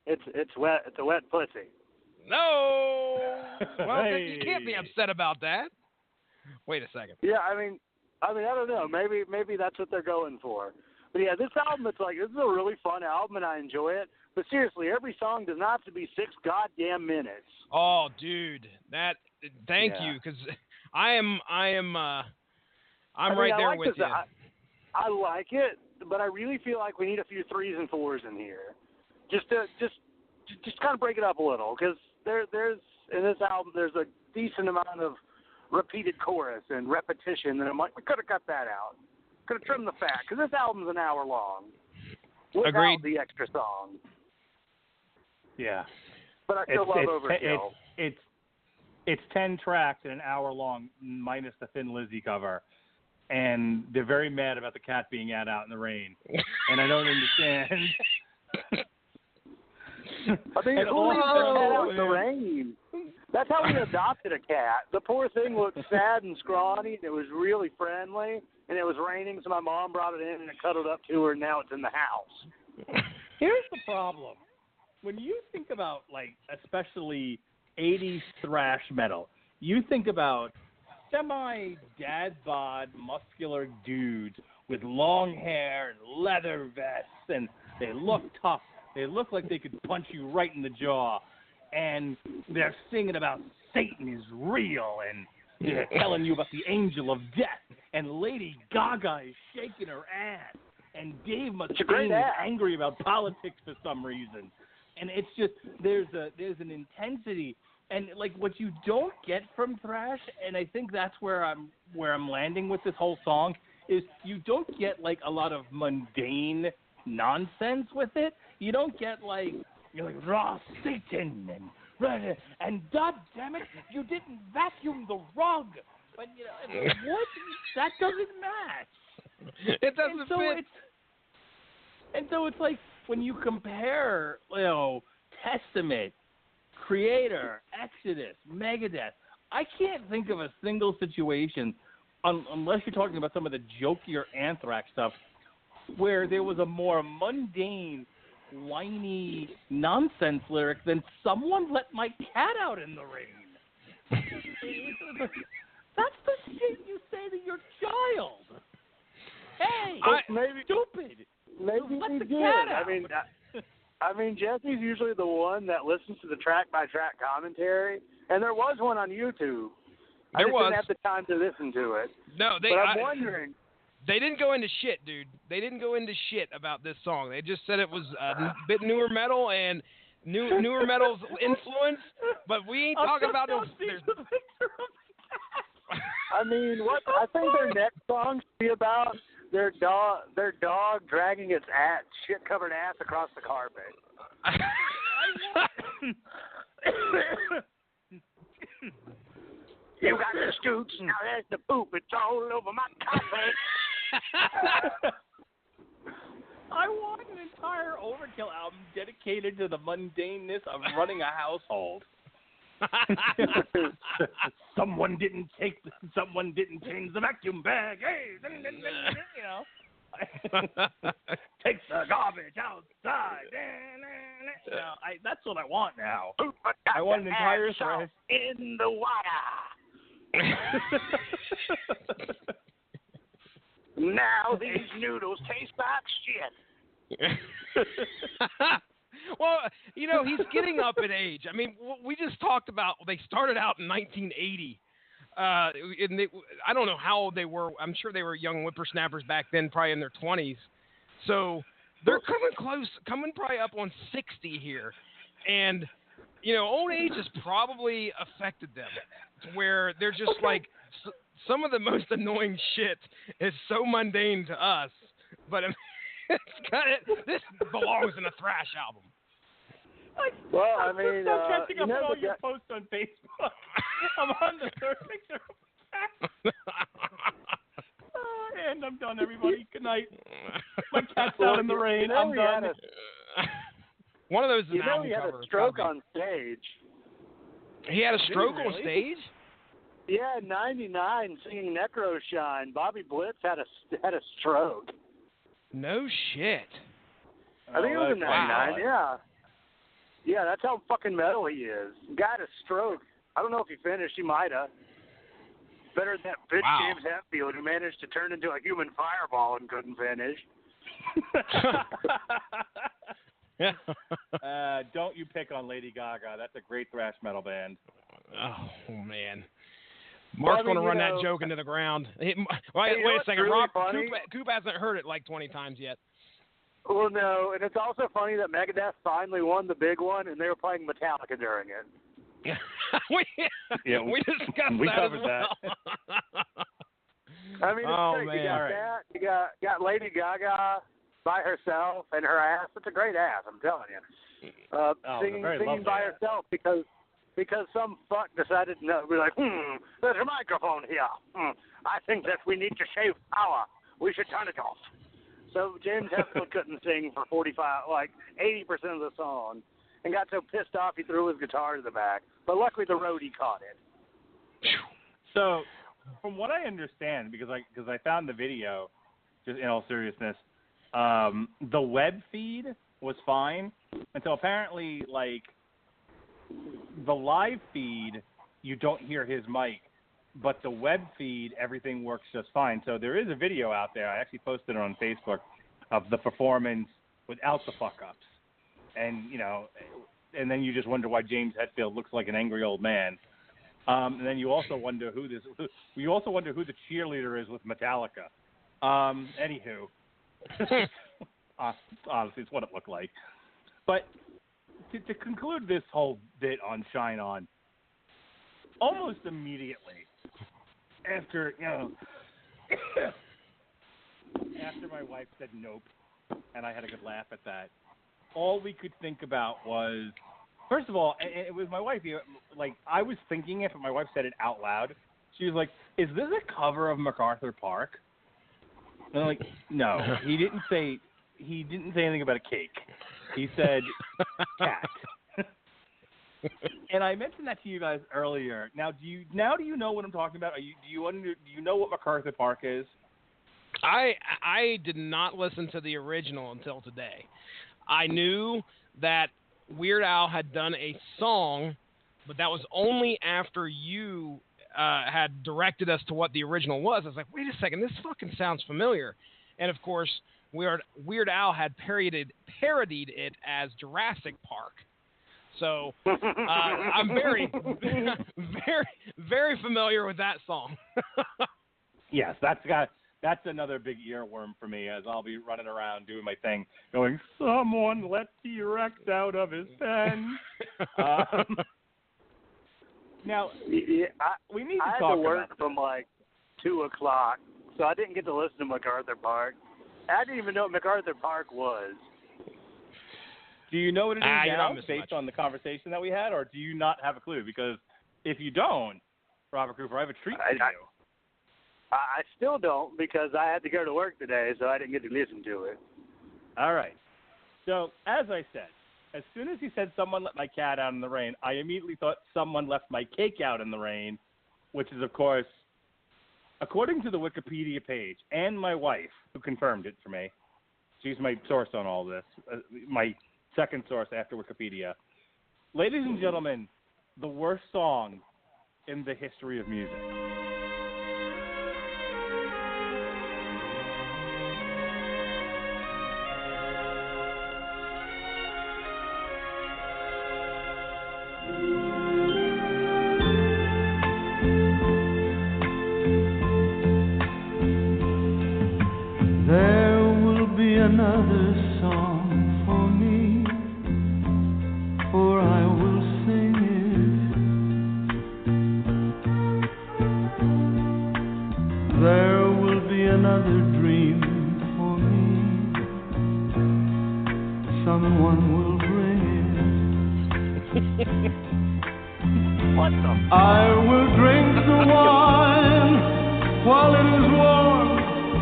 Speaker 3: it's wet. It's a wet pussy.
Speaker 5: No. Well, you can't be upset about that. Wait a second.
Speaker 3: Yeah, I mean, I don't know. Maybe that's what they're going for. But yeah, this album, this is a really fun album, and I enjoy it. But seriously, every song does not have to be 6 goddamn minutes.
Speaker 5: Oh, dude, thank you, because I'm right there with you.
Speaker 3: I like it, but I really feel like we need a few 3s and 4s in here, just kind of break it up a little, because there's in this album there's a decent amount of repeated chorus and repetition, and I'm like, we could have cut that out. Could have trimmed the fat, because this album's an hour long. Without
Speaker 5: Agreed.
Speaker 3: The extra song.
Speaker 6: Yeah.
Speaker 3: But I still love Overkill.
Speaker 6: It's 10 tracks and an hour long, minus the Thin Lizzy cover. And they're very mad about the cat being out in the rain. And I don't understand.
Speaker 3: I mean, who leaves their cat out in the rain? That's how we adopted a cat. The poor thing looked sad and scrawny, and it was really friendly, and it was raining, so my mom brought it in and cuddled up to her, and now it's in the house.
Speaker 6: Here's the problem. When you think about, like, especially 80s thrash metal, you think about semi-dad bod, muscular dudes with long hair and leather vests, and they look tough. They look like they could punch you right in the jaw. And they're singing about Satan is real, and they're telling you about the angel of death. And Lady Gaga is shaking her ass. And Dave Mustaine is angry about politics for some reason. And it's just, there's an intensity. And, like, what you don't get from thrash, and I think that's where I'm landing with this whole song, is you don't get, like, a lot of mundane nonsense with it. You don't get, like, raw Satan and God damn it, you didn't vacuum the rug. But, what? That doesn't match.
Speaker 5: It doesn't fit.
Speaker 6: And so it's like, when you compare, Testament, Creator, Exodus, Megadeth, I can't think of a single situation, unless you're talking about some of the jokier Anthrax stuff, where there was a more mundane, whiny nonsense lyric than "Someone let my cat out in the rain." That's the shit you say to your child. Hey, stupid.
Speaker 3: Maybe
Speaker 6: let
Speaker 3: he
Speaker 6: the
Speaker 3: did.
Speaker 6: cat out.
Speaker 3: I mean, Jesse's usually the one that listens to the track-by-track commentary, and there was one on YouTube. I just didn't have the time to listen to it.
Speaker 5: No,
Speaker 3: but I'm wondering.
Speaker 5: They didn't go into shit, dude. They didn't go into shit about this song. They just said it was a bit newer metal and newer metal's influence, but we ain't talking about no.
Speaker 3: I mean, what? I think their next song should be about their dog dragging its shit-covered ass across the carpet. You got the scoots, now there's the poop. It's all over my carpet.
Speaker 6: I want an entire Overkill album dedicated to the mundaneness of running a household. Someone didn't change the vacuum bag. Hey, take the garbage outside. That's what I want now. I want an entire thrash
Speaker 3: in the water. Now these noodles taste like shit.
Speaker 5: Well, he's getting up in age. I mean, we just talked about they started out in 1980. I don't know how old they were. I'm sure they were young whippersnappers back then, probably in their 20s. So they're coming probably up on 60 here. And, old age has probably affected them to where they're just like some of the most annoying shit is so mundane to us. But this belongs in a thrash album.
Speaker 3: Well, I mean,
Speaker 6: I'm still catching up on all your posts on Facebook. I'm on the third picture of the cat. And I'm done, everybody. Good night. My cat's out in the rain. I'm done.
Speaker 5: One of those is an album
Speaker 3: he had
Speaker 5: cover.
Speaker 3: a stroke on stage.
Speaker 5: He had a stroke on stage?
Speaker 3: Yeah, in 99, singing Necro Shine. Bobby Blitz had a stroke.
Speaker 5: No shit.
Speaker 3: I think it was in 99, yeah. Yeah, that's how fucking metal he is. Got a stroke. I don't know if he finished. He might have. Better than that bitch James Hetfield who managed to turn into a human fireball and couldn't finish.
Speaker 6: Don't you pick on Lady Gaga. That's a great thrash metal band.
Speaker 5: Oh, man. Mark's going to run that joke into the ground. Wait a second.
Speaker 3: Really
Speaker 5: Rob,
Speaker 3: funny?
Speaker 5: Coop hasn't heard it like 20 times yet.
Speaker 3: Well, no, and it's also funny that Megadeth finally won the big one, and they were playing Metallica during it.
Speaker 5: we discussed
Speaker 6: we
Speaker 5: that
Speaker 6: covered
Speaker 5: as well.
Speaker 6: that.
Speaker 3: I mean, you got that. You got Lady Gaga by herself and her ass. It's a great ass, I'm telling you. Singing by herself because some fuck decided no. We're like, there's a microphone here. I think that we need to shave power. We should turn it off. So James Hetfield couldn't sing for 80% of the song, and got so pissed off he threw his guitar to the back. But luckily the roadie caught it.
Speaker 6: So, from what I understand, because I found the video, just in all seriousness, the web feed was fine, and so apparently, the live feed, you don't hear his mic, but the web feed, everything works just fine. So there is a video out there. I actually posted it on Facebook of the performance without the fuck-ups. And, and then you just wonder why James Hetfield looks like an angry old man. And then you also wonder who the cheerleader is with Metallica. Anywho, honestly, it's what it looked like. But to conclude this whole bit on Shine On, almost immediately after my wife said nope, and I had a good laugh at that, all we could think about was, first of all, and it was my wife, I was thinking it, but my wife said it out loud. She was like, is this a cover of MacArthur Park? And I'm like, no. He didn't say anything about a cake. He said cat. And I mentioned that to you guys earlier. Now, do you know what I'm talking about? Do you know what MacArthur Park is?
Speaker 5: I did not listen to the original until today. I knew that Weird Al had done a song, but that was only after you had directed us to what the original was. I was like, wait a second, this fucking sounds familiar. And of course, Weird Al had parodied it as Jurassic Park. So I'm very, very, very familiar with that song.
Speaker 6: Yes, that's another big earworm for me, as I'll be running around doing my thing, going, someone let T-Rex out of his pen. Now, we need to
Speaker 3: I
Speaker 6: talk
Speaker 3: had to work
Speaker 6: about
Speaker 3: from 2 o'clock, so I didn't get to listen to MacArthur Park. I didn't even know what MacArthur Park was.
Speaker 6: Do you know what it is now,
Speaker 5: based
Speaker 6: based on the conversation that we had, or do you not have a clue? Because if you don't, Robert Cooper, I have a treat for you.
Speaker 3: I still don't, because I had to go to work today, so I didn't get to listen to it.
Speaker 6: All right. So, as I said, as soon as he said someone let my cat out in the rain, I immediately thought someone left my cake out in the rain, which is, of course, according to the Wikipedia page, and my wife, who confirmed it for me, she's my source on all this, my second source after Wikipedia. Ladies and gentlemen, the worst song in the history of music.
Speaker 7: There will be another song for me, for I will sing it. There will be another dream for me, someone will bring it.
Speaker 6: What the?
Speaker 7: I will drink the wine while it is warm,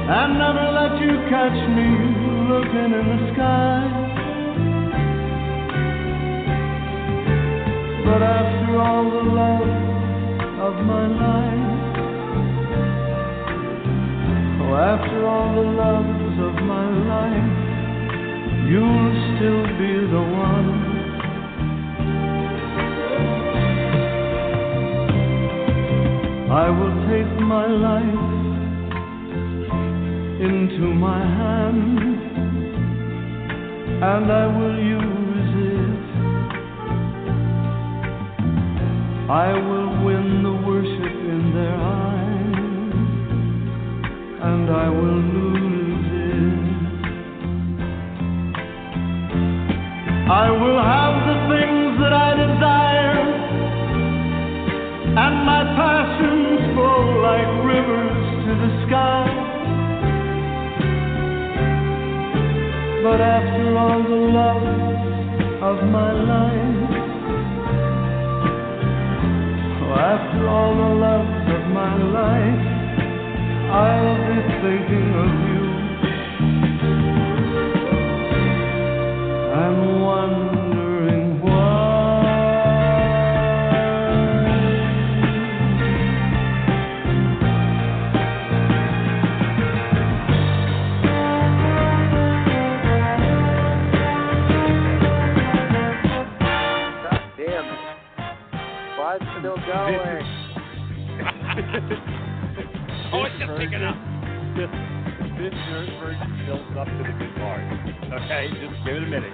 Speaker 7: and never let you catch me looking in the sky. But after all the love of my life, oh, after all the loves of my life, you'll still be the one. I will take my life into my hand, and I will use it. I will win the worship in their eyes, and I will lose it. I will have the things that I desire, and my passions flow like rivers to the sky. But after all the love of my life, oh, after all the loves of my life, I'll be thinking of you and wondering why.
Speaker 3: It's still going.
Speaker 5: Oh, it's just picking up.
Speaker 6: This version builds up to the good part. Okay, just give it a minute.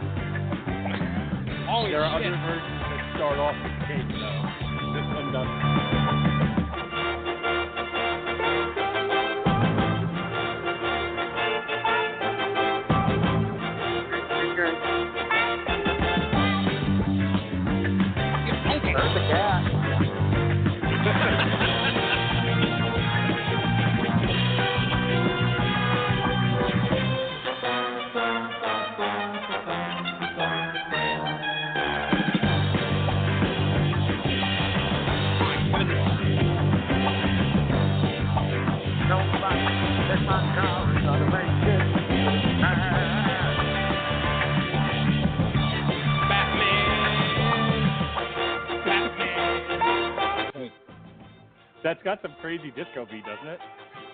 Speaker 5: Holy
Speaker 6: There are
Speaker 5: shit.
Speaker 6: other versions that start off with tape, though. This one doesn't.
Speaker 3: There's the cat.
Speaker 6: That's got some crazy disco beat, doesn't it?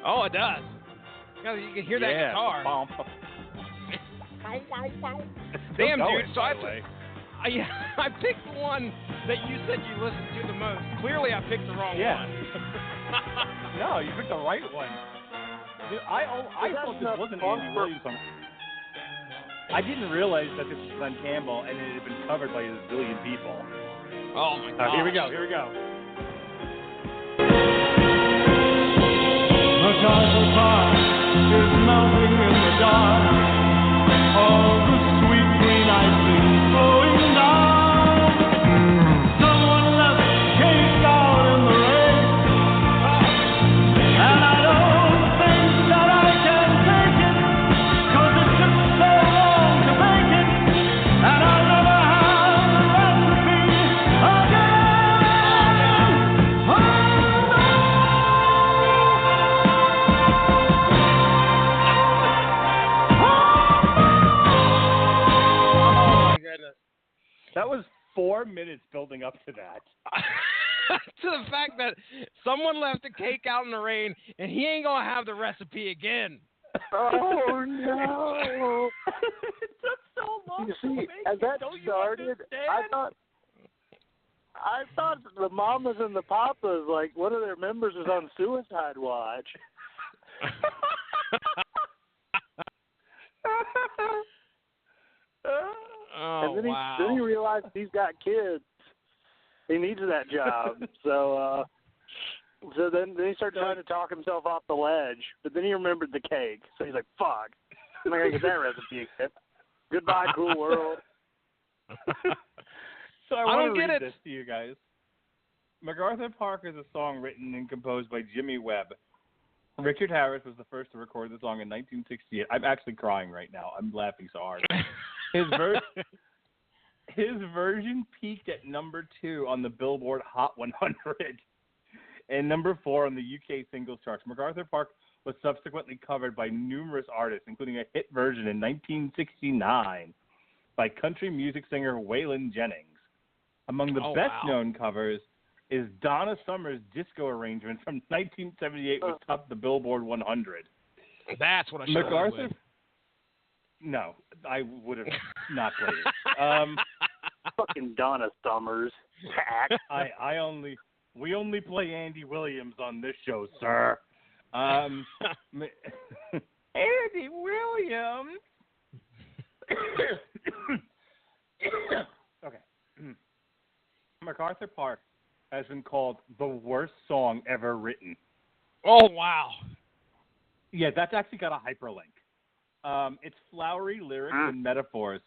Speaker 5: Oh, it does. You can hear that guitar.
Speaker 6: Bump.
Speaker 5: Damn,
Speaker 6: Going,
Speaker 5: dude. So
Speaker 6: by the way.
Speaker 5: I picked the one that you said you listened to the most. Clearly, I picked the wrong one.
Speaker 6: No, you picked the right one. Dude, I thought this wasn't Andy Williams. I didn't realize that this was Glenn Campbell and it had been covered by a zillion people.
Speaker 5: Oh my god.
Speaker 6: Here we go. Here we go.
Speaker 7: The castle fire is melting in the dark. All the sweet green icing flowing down. Someone left cake out in the rain, and I don't think that I can take it, 'cause it took so long to make it, and I'll never have the recipe again. Oh,
Speaker 6: That was 4 minutes building up to that.
Speaker 5: To the fact that someone left a cake out in the rain and he ain't gonna have the recipe again.
Speaker 3: Oh no!
Speaker 6: It took so long
Speaker 3: You
Speaker 6: to
Speaker 3: see,
Speaker 6: make
Speaker 3: as
Speaker 6: it.
Speaker 3: that
Speaker 6: Don't you
Speaker 3: started,
Speaker 6: understand?
Speaker 3: I thought the mamas and the papas, like one of their members was on suicide watch.
Speaker 5: Oh,
Speaker 3: and then
Speaker 5: wow.
Speaker 3: he realized he's got kids. He needs that job. So then he started trying to talk himself off the ledge, but then he remembered the cake. So he's like, fuck, I'm not going to get that recipe again. Goodbye, cool world.
Speaker 6: So I
Speaker 5: don't
Speaker 6: want to
Speaker 5: get
Speaker 6: read
Speaker 5: it.
Speaker 6: this to you guys. MacArthur Park is a song written and composed by Jimmy Webb. Richard Harris was the first to record the song in 1968. I'm actually crying right now. I'm laughing so hard. His version peaked at number 2 on the Billboard Hot 100 and number 4 on the UK singles charts. MacArthur Park was subsequently covered by numerous artists, including a hit version in 1969 by country music singer Waylon Jennings. Among the best-known covers is Donna Summer's disco arrangement from 1978, which topped the Billboard 100.
Speaker 5: That's what I should have
Speaker 6: MacArthur.
Speaker 5: with.
Speaker 6: No, I would have not played it.
Speaker 3: Fucking Donna Summers.
Speaker 6: We only play Andy Williams on this show, sir. Andy Williams. Okay. MacArthur Park has been called the worst song ever written.
Speaker 5: Oh, wow.
Speaker 6: Yeah, that's actually got a hyperlink. It's flowery lyrics and metaphors,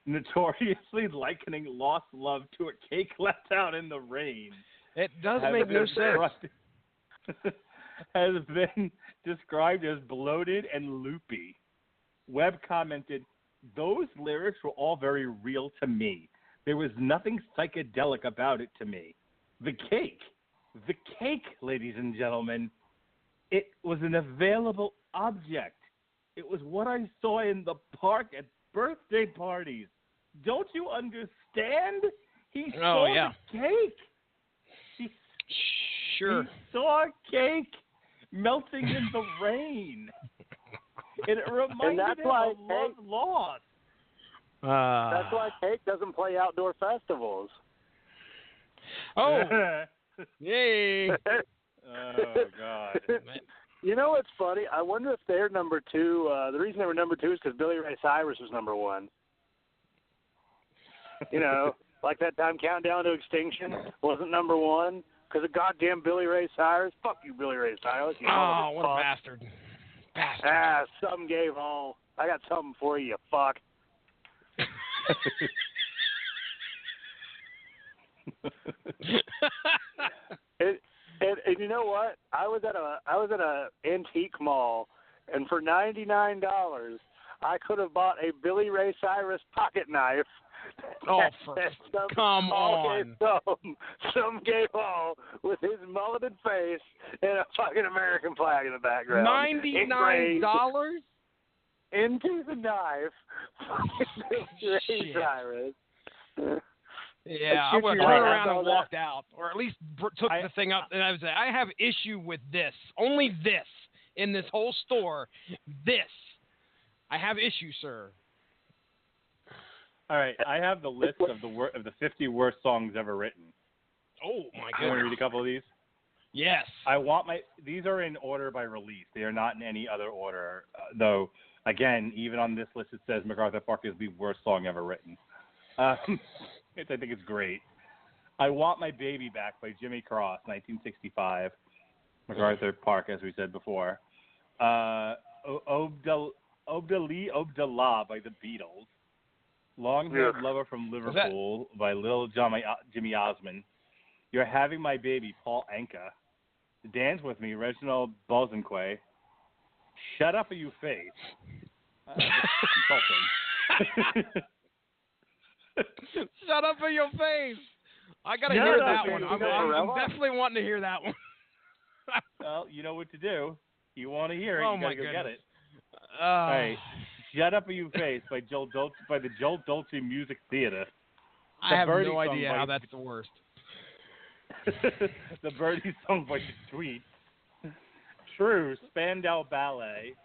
Speaker 6: notoriously likening lost love to a cake left out in the rain.
Speaker 5: It does make no sense.
Speaker 6: Has been described as bloated and loopy. Webb commented, "Those lyrics were all very real to me. There was nothing psychedelic about it to me. The cake, ladies and gentlemen, it was an available object. It was what I saw in the park at birthday parties. Don't you understand? He saw the cake.
Speaker 5: Sure.
Speaker 6: He saw a cake melting in the rain. And it reminded him of love lost."
Speaker 3: That's why cake doesn't play outdoor festivals.
Speaker 5: Oh. Yay.
Speaker 6: Oh, God.
Speaker 3: You know what's funny? I wonder if they're number 2. The reason they were number 2 is because Billy Ray Cyrus was number 1. You know, like that time Countdown to Extinction wasn't number 1 because of goddamn Billy Ray Cyrus. Fuck you, Billy Ray Cyrus.
Speaker 5: Oh, what a bastard.
Speaker 3: Something gave all. I got something for you, fuck. And you know what? I was at a antique mall, and for $99, I could have bought a Billy Ray Cyrus pocket knife.
Speaker 5: Oh, come on!
Speaker 3: Some gay all with his mulleted face and a fucking American flag in the background.
Speaker 5: $99
Speaker 3: into the knife. Billy Ray Cyrus.
Speaker 5: Yeah, I would have turned around and walked out, or at least took the thing up, and I would say, I have issue with this. Only this in this whole store. This. I have issue, sir.
Speaker 6: All right, I have the list of the 50 worst songs ever written.
Speaker 5: Oh, my goodness.
Speaker 6: You want to read a couple of these?
Speaker 5: Yes.
Speaker 6: These are in order by release. They are not in any other order, though, again, even on this list it says MacArthur Park is the worst song ever written. I think it's great. I Want My Baby Back by Jimmy Cross, 1965. MacArthur Park, as we said before. Obdali Obdallah by the Beatles. Long-Haired Lover from Liverpool by Lil Jimmy Osmond. You're Having My Baby, Paul Anka. Dance With Me, Reginald Bosanquet. Shut Up or You Face. Consulting.
Speaker 5: Shut up in your face. I got to hear that one. I'm definitely wanting to hear that one.
Speaker 6: Well, you know what to do. You want to hear it, you got to go get it.
Speaker 5: All
Speaker 6: right. Shut Up or You Face by the Joel Dolce Music Theater.
Speaker 5: I have no idea how that's the worst.
Speaker 6: The Birdie song by The Tweets. True, Spandau Ballet.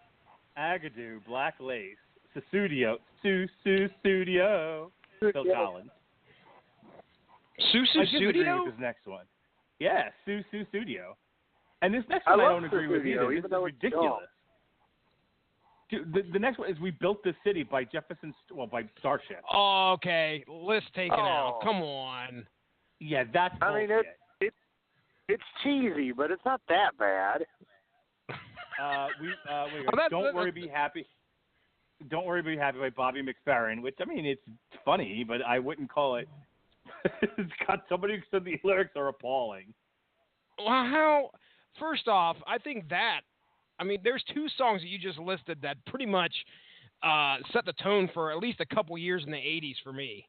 Speaker 6: Agadoo, Black Lace. Susudio. Susudio. Phil Collins.
Speaker 5: Susu
Speaker 6: I
Speaker 5: Studio?
Speaker 6: disagree with this next one. Yeah, Susu Studio. And this next one I don't agree with either. This is ridiculous. Dude, the next one is We Built This City by by Starship.
Speaker 5: Oh, okay. Let's take it out. Come on.
Speaker 6: Yeah, that's bullshit.
Speaker 3: I mean, it's cheesy, but it's not that bad.
Speaker 6: Don't worry, be happy. Don't worry, be happy by Bobby McFerrin, which I mean, it's funny, but I wouldn't call it. It's got somebody who said the lyrics are appalling.
Speaker 5: Well, first off, I think there's two songs that you just listed that pretty much set the tone for at least a couple years in the 80s for me.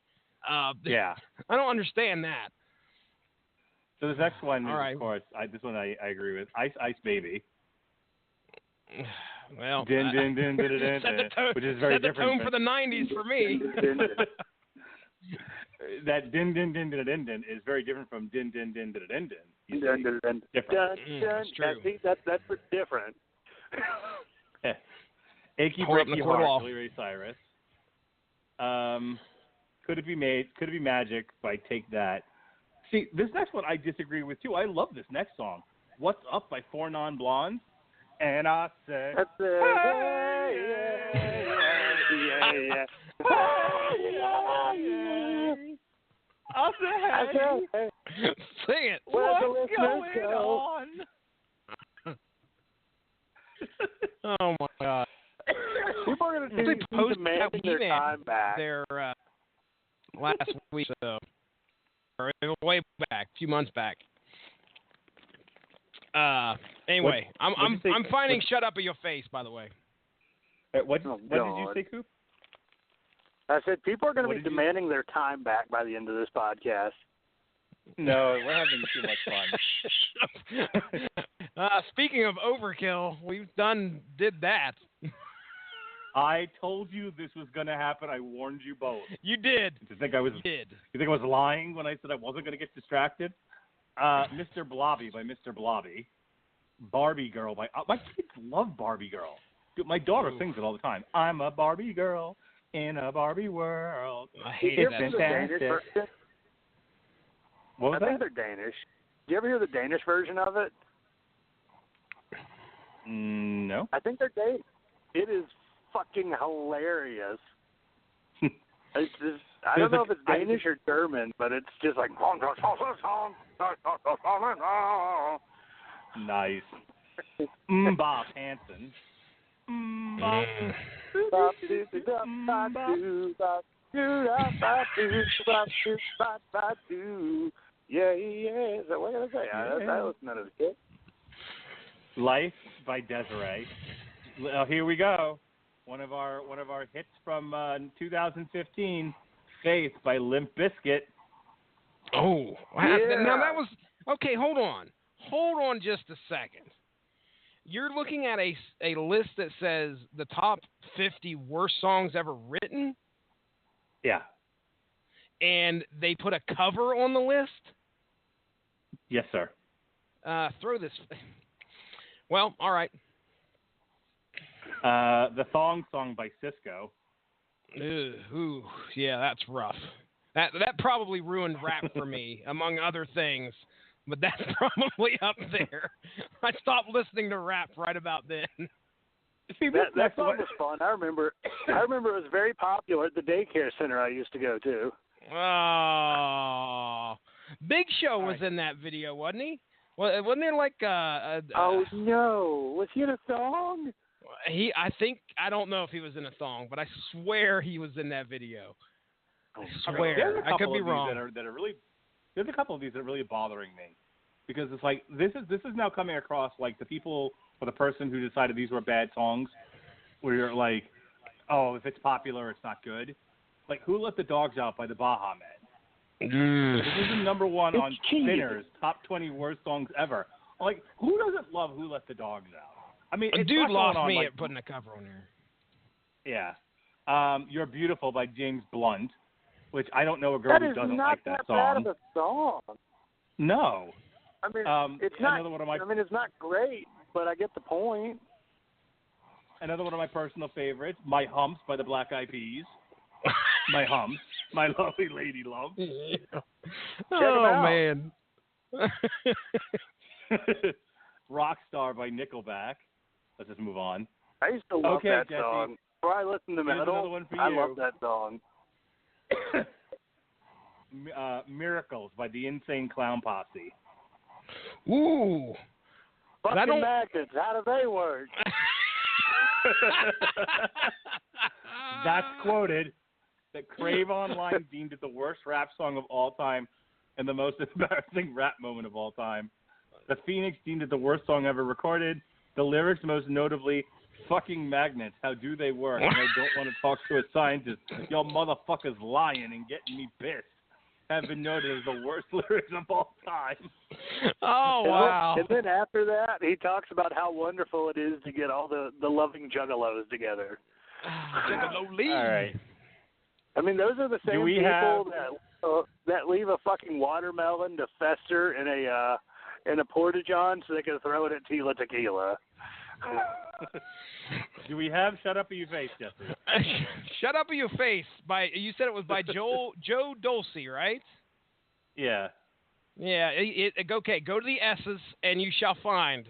Speaker 6: Yeah.
Speaker 5: I don't understand that.
Speaker 6: So this next one,
Speaker 5: All right.
Speaker 6: Of course, this one I agree with. Ice Ice Baby.
Speaker 5: Well,
Speaker 6: Din, din, din, din, din, din,
Speaker 5: set the tone,
Speaker 6: which is very
Speaker 5: set the
Speaker 6: different.
Speaker 5: tone for the 90s for me.
Speaker 6: That din, din, din, din, din, din is very different from din, din, din, din, din, din. Different.
Speaker 5: That's true.
Speaker 3: That's different.
Speaker 6: Achy Breaky Heart, Billy Ray Cyrus. Could it be magic by Take That? See, this next one I disagree with too. I love this next song. What's Up by Four Non Blondes. And I said,
Speaker 3: yeah.
Speaker 6: I said, hey,
Speaker 5: sing it.
Speaker 6: What's going on?
Speaker 5: Oh my God.
Speaker 3: People are going to
Speaker 5: They posted
Speaker 3: demanding
Speaker 5: that
Speaker 3: their time back.
Speaker 5: Their last week, or way back, a few months back. Anyway, I'm finding "Shut Up in Your Face." By the way.
Speaker 6: What did you say, Coop?
Speaker 3: I said people are going to be demanding their time back by the end of this podcast.
Speaker 6: No, we're having too much fun.
Speaker 5: Speaking of overkill, we did that.
Speaker 6: I told you this was going to happen. I warned you both.
Speaker 5: You did.
Speaker 6: You think I was lying when I said I wasn't going to get distracted? Mr. Blobby by Mr. Blobby. Barbie Girl by... my kids love Barbie Girl. Dude, my daughter sings it all the time. I'm a Barbie girl in a Barbie world.
Speaker 5: I hate that.
Speaker 6: Fantastic. What was
Speaker 3: I think they're Danish. Do you ever hear the Danish version of it?
Speaker 6: No.
Speaker 3: I think they're Danish. It is fucking hilarious. It's just, I don't know if it's Danish or German, but it's just like...
Speaker 6: Nice. Bob Hansen.
Speaker 3: Yeah. Is that what I say? I listen to this kid.
Speaker 6: Life by Desiree. Here we go. One of our hits from 2015. Faith by Limp Bizkit.
Speaker 5: Oh,
Speaker 3: yeah.
Speaker 5: Now that was okay. Hold on just a second. You're looking at a list that says the top 50 worst songs ever written.
Speaker 6: Yeah.
Speaker 5: And they put a cover on the list.
Speaker 6: Yes, sir.
Speaker 5: Throw this. Well, all right.
Speaker 6: The Thong Song by Cisco.
Speaker 5: Ooh, yeah, that's rough. That probably ruined rap for me, among other things. But that's probably up there. I stopped listening to rap right about then.
Speaker 3: See, that song was fun. I remember it was very popular at the daycare center I used to go to.
Speaker 5: Oh, Big Show was in that video, wasn't he? Wasn't there like
Speaker 3: oh no, was he in a song?
Speaker 5: I don't know if he was in a song, but I swear he was in that video. I swear. I could be wrong.
Speaker 6: There's a couple of these that are really bothering me, because it's like this is now coming across like the people or the person who decided these were bad songs, where you're like, oh, if it's popular, it's not good. Like Who Let the Dogs Out by the Baha Men. This is the number one on Spinner's top 20 worst songs ever. Like, who doesn't love Who Let the Dogs Out? I mean,
Speaker 5: a dude lost me
Speaker 6: like,
Speaker 5: at putting a cover on there.
Speaker 6: Yeah. You're Beautiful by James Blunt, which I don't know a girl who doesn't like that song.
Speaker 3: That is not that bad of a song.
Speaker 6: No.
Speaker 3: I mean, it's not great, but I get the point.
Speaker 6: Another one of my personal favorites, My Humps by the Black Eyed Peas. My Humps. My Lovely Lady Love.
Speaker 5: Yeah. Oh, man.
Speaker 6: Rockstar by Nickelback. Let's just move on.
Speaker 3: I used to love that
Speaker 6: Jesse,
Speaker 3: song. Before I listened to metal, I love that song.
Speaker 6: Miracles by the Insane Clown Posse.
Speaker 5: Ooh.
Speaker 3: Fucking magnets, how do they work?
Speaker 6: That's quoted that Crave Online deemed it the worst rap song of all time and the most embarrassing rap moment of all time. The Phoenix deemed it the worst song ever recorded. The lyrics, most notably, fucking magnets, how do they work? And I don't want to talk to a scientist. Y'all motherfuckers lying and getting me pissed. Have been noted as the worst lyrics of all time.
Speaker 5: Oh, wow.
Speaker 3: And then after that, he talks about how wonderful it is to get all the loving juggalos together.
Speaker 5: Juggalo-lee.
Speaker 6: All right.
Speaker 3: I mean, those are the same people that leave a fucking watermelon to fester in a porta-john so they can throw it at Tila Tequila.
Speaker 6: Do we have Shut Up or You Face, Jesse?
Speaker 5: Shut Up or You Face. You said it was by Joe Dulce, right?
Speaker 6: Yeah.
Speaker 5: Yeah. Okay, go to the S's and you shall find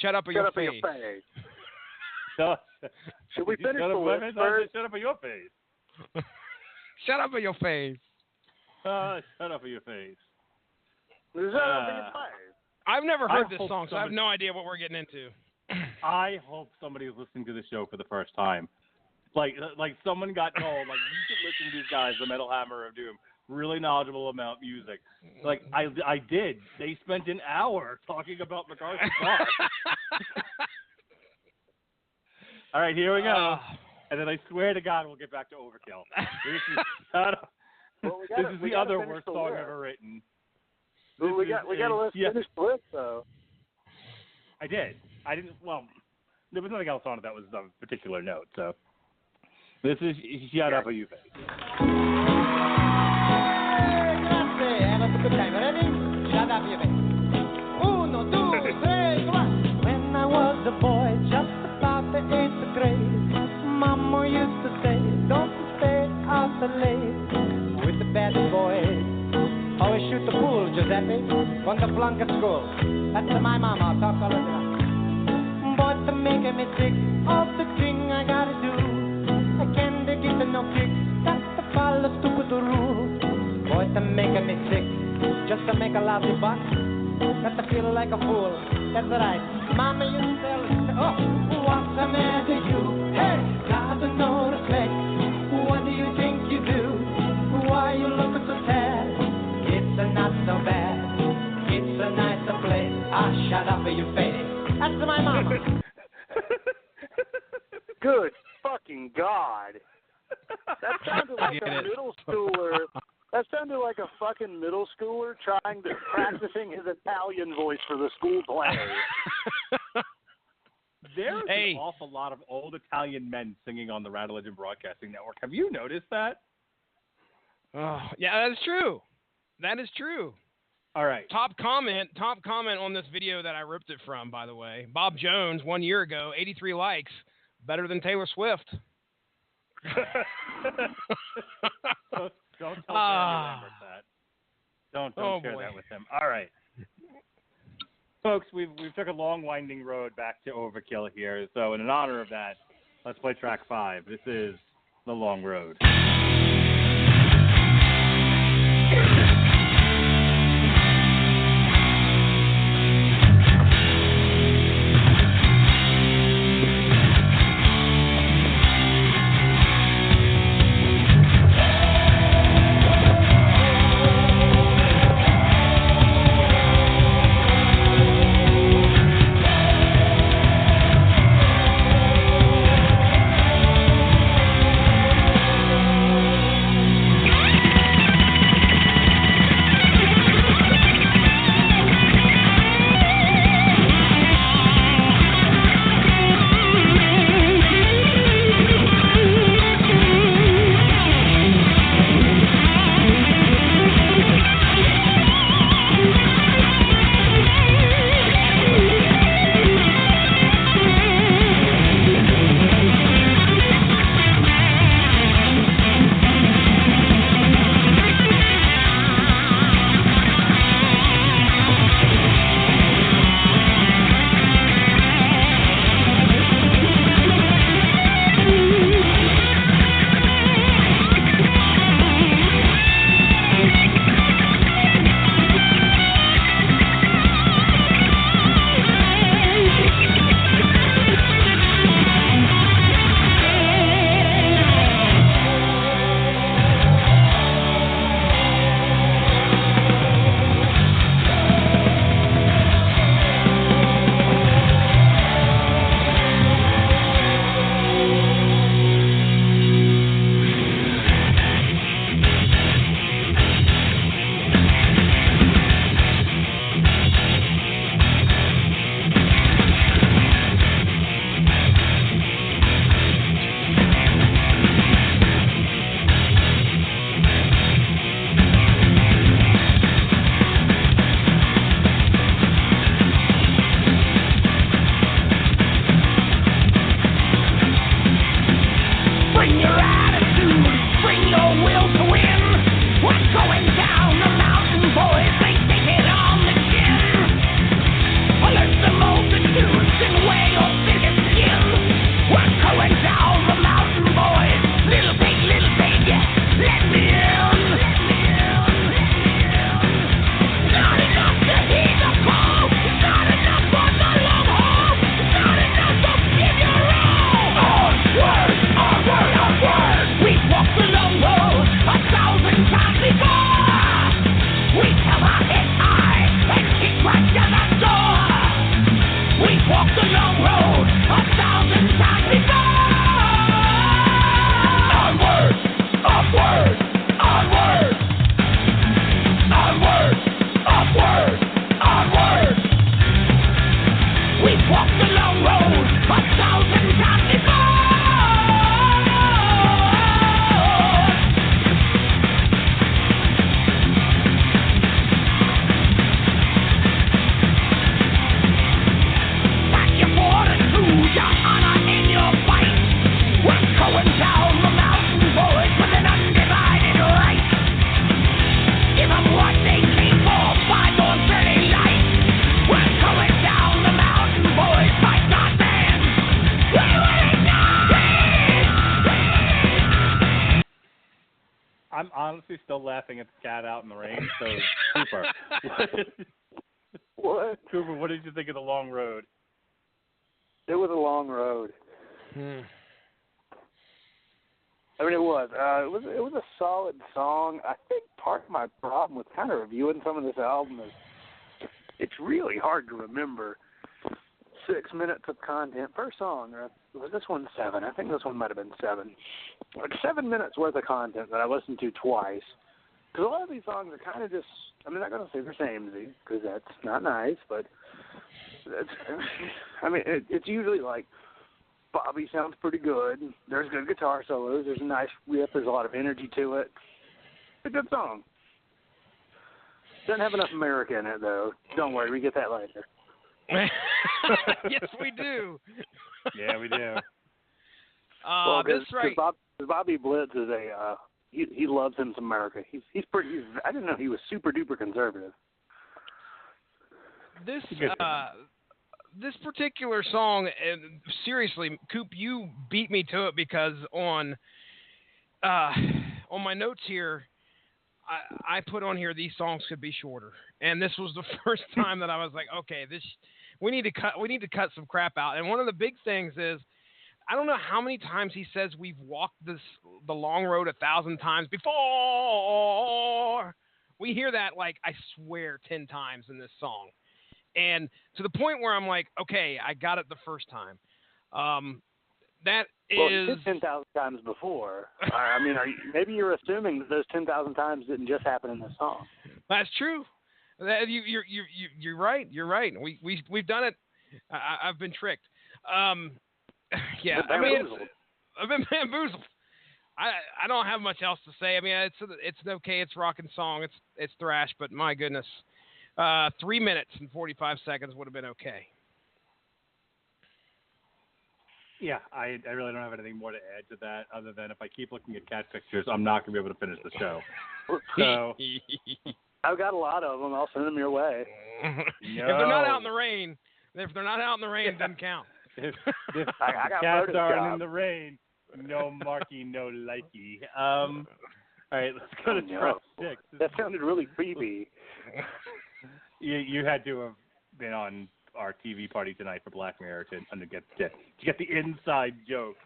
Speaker 5: Shut Up or Your Face.
Speaker 3: Should we finish the list first?
Speaker 6: Shut Up or Your Face.
Speaker 5: Shut Up or Your Face.
Speaker 6: Shut Up or Your Face.
Speaker 3: Shut Up or Your Face.
Speaker 5: I've never heard this song, so I have no idea what we're getting into.
Speaker 6: I hope somebody is listening to the show for the first time. Like someone got told, like, you should listen to these guys, the Metal Hammer of Doom, really knowledgeable about music. Like, I did. They spent an hour talking about McCarthy Park. All right, here we go. And then I swear to God we'll get back to Overkill. This is the other worst song ever written.
Speaker 3: We got to finish the list, though.
Speaker 6: I did. I didn't. Well, there was nothing else on it that was of particular note. So this is Shut Up or You Face.
Speaker 8: Have a good time. Ready? Shut up, you face. 1, 2, 3, 4. When I was a boy, just about the 8th grade, Mama used to say, "Don't stay out so late with the bad boys. Always shoot the pool, Giuseppe, from the flunk at school." That's my mama. I'll talk all of that. But to make me sick of the thing I gotta do, I can't get no kicks. Got to follow stupid rules. Boy, to make me sick, just to make a lousy buck. Got to feel like a fool. That's right. Mama used to tell us, "Oh, what's the matter you? Hey, gotta know the flex. What do you think you do? Why you look so sad? It's not so bad. It's a nicer place. Shut up or you face." That's my mama.
Speaker 3: Good fucking God. That sounded like a middle schooler. That sounded like a fucking middle schooler practicing his Italian voice for the school play.
Speaker 6: There's an awful lot of old Italian men singing on the Rattlegion Broadcasting Network. Have you noticed that?
Speaker 5: Oh, yeah, that is true. That is true.
Speaker 6: All right.
Speaker 5: Top comment on this video that I ripped it from, by the way. Bob Jones, 1 year ago, 83 likes. Better than Taylor Swift.
Speaker 6: Don't tell Jeremy Lambert that. Don't share that with him. All right. Folks, we've took a long, winding road back to Overkill here. So in honor of that, let's play track 5. This is The Long Road. actually still laughing at the cat out in the rain. So, Cooper.
Speaker 3: What?
Speaker 6: Cooper, what did you think of The Long Road?
Speaker 3: It was a long road. I mean, it was. It was a solid song. I think part of my problem with kind of reviewing some of this album is it's really hard to remember 6 minutes of content per song. Was this one 7? I think this one might have been 7. Like 7 minutes worth of content that I listened to twice. Because a lot of these songs are kind of just, I'm not going to say they're samey, because that's not nice, but it's usually like Bobby sounds pretty good. There's good guitar solos. There's a nice riff. There's a lot of energy to it. It's a good song. Doesn't have enough America in it, though. Don't worry, we get that later.
Speaker 5: Yes, we do.
Speaker 6: Yeah, we do.
Speaker 5: That's right.
Speaker 3: Bobby Blitz is he loves him some America. He's pretty. I didn't know he was super duper conservative.
Speaker 5: This particular song, seriously, Coop, you beat me to it because on my notes here, I put on here these songs could be shorter, and this was the first time that I was like, okay, we need to cut some crap out. And one of the big things is, I don't know how many times he says we've walked the long road 1,000 times before. We hear that like I swear 10 times in this song. And to the point where I'm like, okay, I got it the first time. That is
Speaker 3: 10,000 times before. I mean, maybe you're assuming that those 10,000 times didn't just happen in this song.
Speaker 5: That's true. You're right. You're right. We've done it. I've been tricked. Yeah, I mean, I've been bamboozled. I don't have much else to say. I mean, it's okay. It's rock and song. It's thrash, but my goodness. 3 minutes and 45 seconds would have been okay.
Speaker 6: Yeah, I really don't have anything more to add to that other than if I keep looking at cat pictures, I'm not going to be able to finish the show. So
Speaker 3: I've got a lot of them. I'll send them your way.
Speaker 6: No.
Speaker 5: If they're not out in the rain, it doesn't count.
Speaker 6: If
Speaker 3: I got
Speaker 6: cats
Speaker 3: Photoshop.
Speaker 6: aren't in the rain, no marky, no likey. All right, let's go to track 6.
Speaker 3: That sounded really creepy.
Speaker 6: You had to have been on our TV party tonight for Black Mirror to get the inside joke.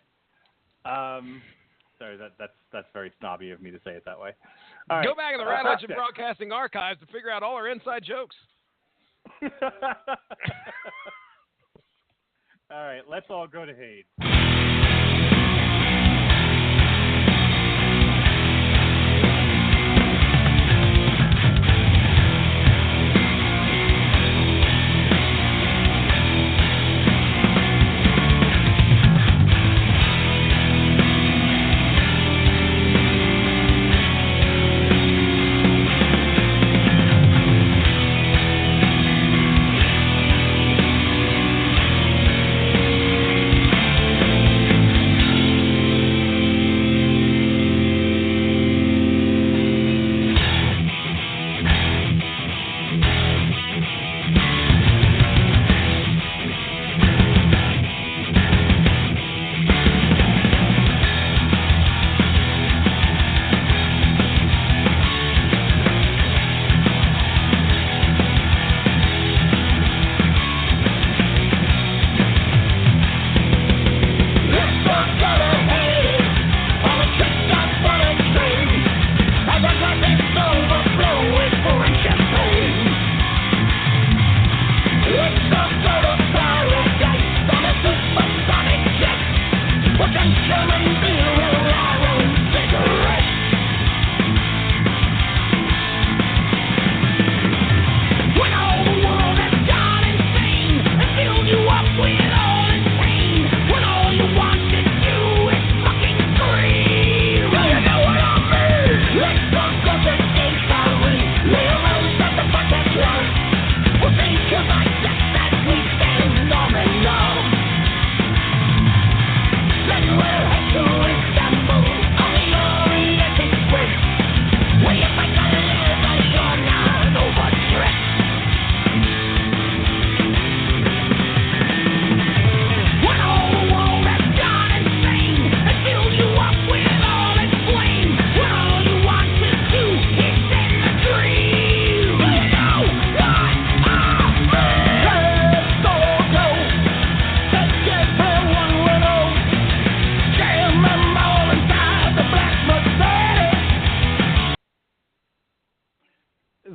Speaker 6: Sorry, that's very snobby of me to say it that way. All right.
Speaker 5: Go back in the Rat Hutchin Broadcasting archives to figure out all our inside jokes.
Speaker 6: All right, let's all go to Hades.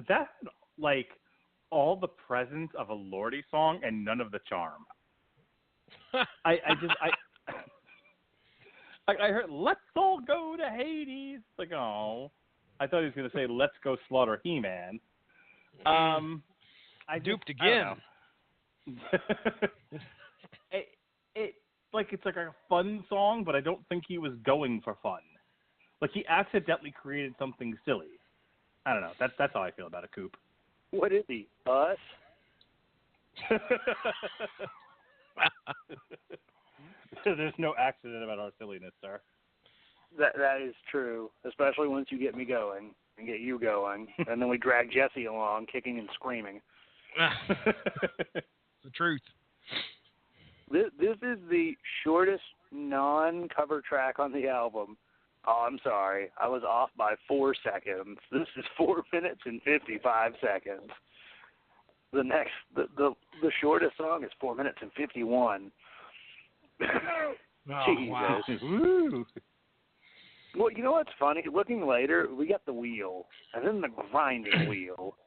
Speaker 6: that like all the presence of a Lordy song and none of the charm. I heard "Let's all go to Hades." Like, oh, I thought he was going to say "Let's go slaughter He-Man."
Speaker 5: I duped again.
Speaker 6: It's like a fun song, but I don't think he was going for fun. Like he accidentally created something silly. I don't know. That's how I feel about a Coop.
Speaker 3: What is he? Us?
Speaker 6: There's no accident about our silliness, sir.
Speaker 3: That is true, especially once you get me going and get you going, and then we drag Jesse along, kicking and screaming.
Speaker 5: It's the truth.
Speaker 3: This is the shortest non-cover track on the album. Oh, I'm sorry. I was off by 4 seconds. This is 4 minutes and 55 seconds. The shortest song is 4 minutes and 51.
Speaker 5: Oh,
Speaker 3: Jesus.
Speaker 5: wow.
Speaker 6: Woo.
Speaker 3: Well, you know what's funny? Looking later, we got the wheel, and then the grinding wheel.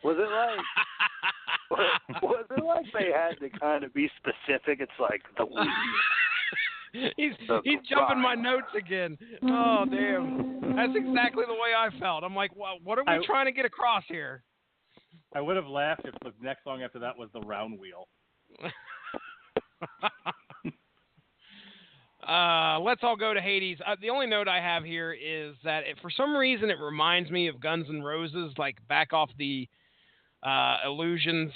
Speaker 3: Was it like they had to kind of be specific? It's like the wheel.
Speaker 5: He's jumping my notes again. Oh, damn. That's exactly the way I felt. I'm like, what are we trying to get across here?
Speaker 6: I would have laughed if the next song after that was the round wheel.
Speaker 5: Let's all go to Hades. The only note I have here is that for some reason it reminds me of Guns N' Roses, like back off the Illusions.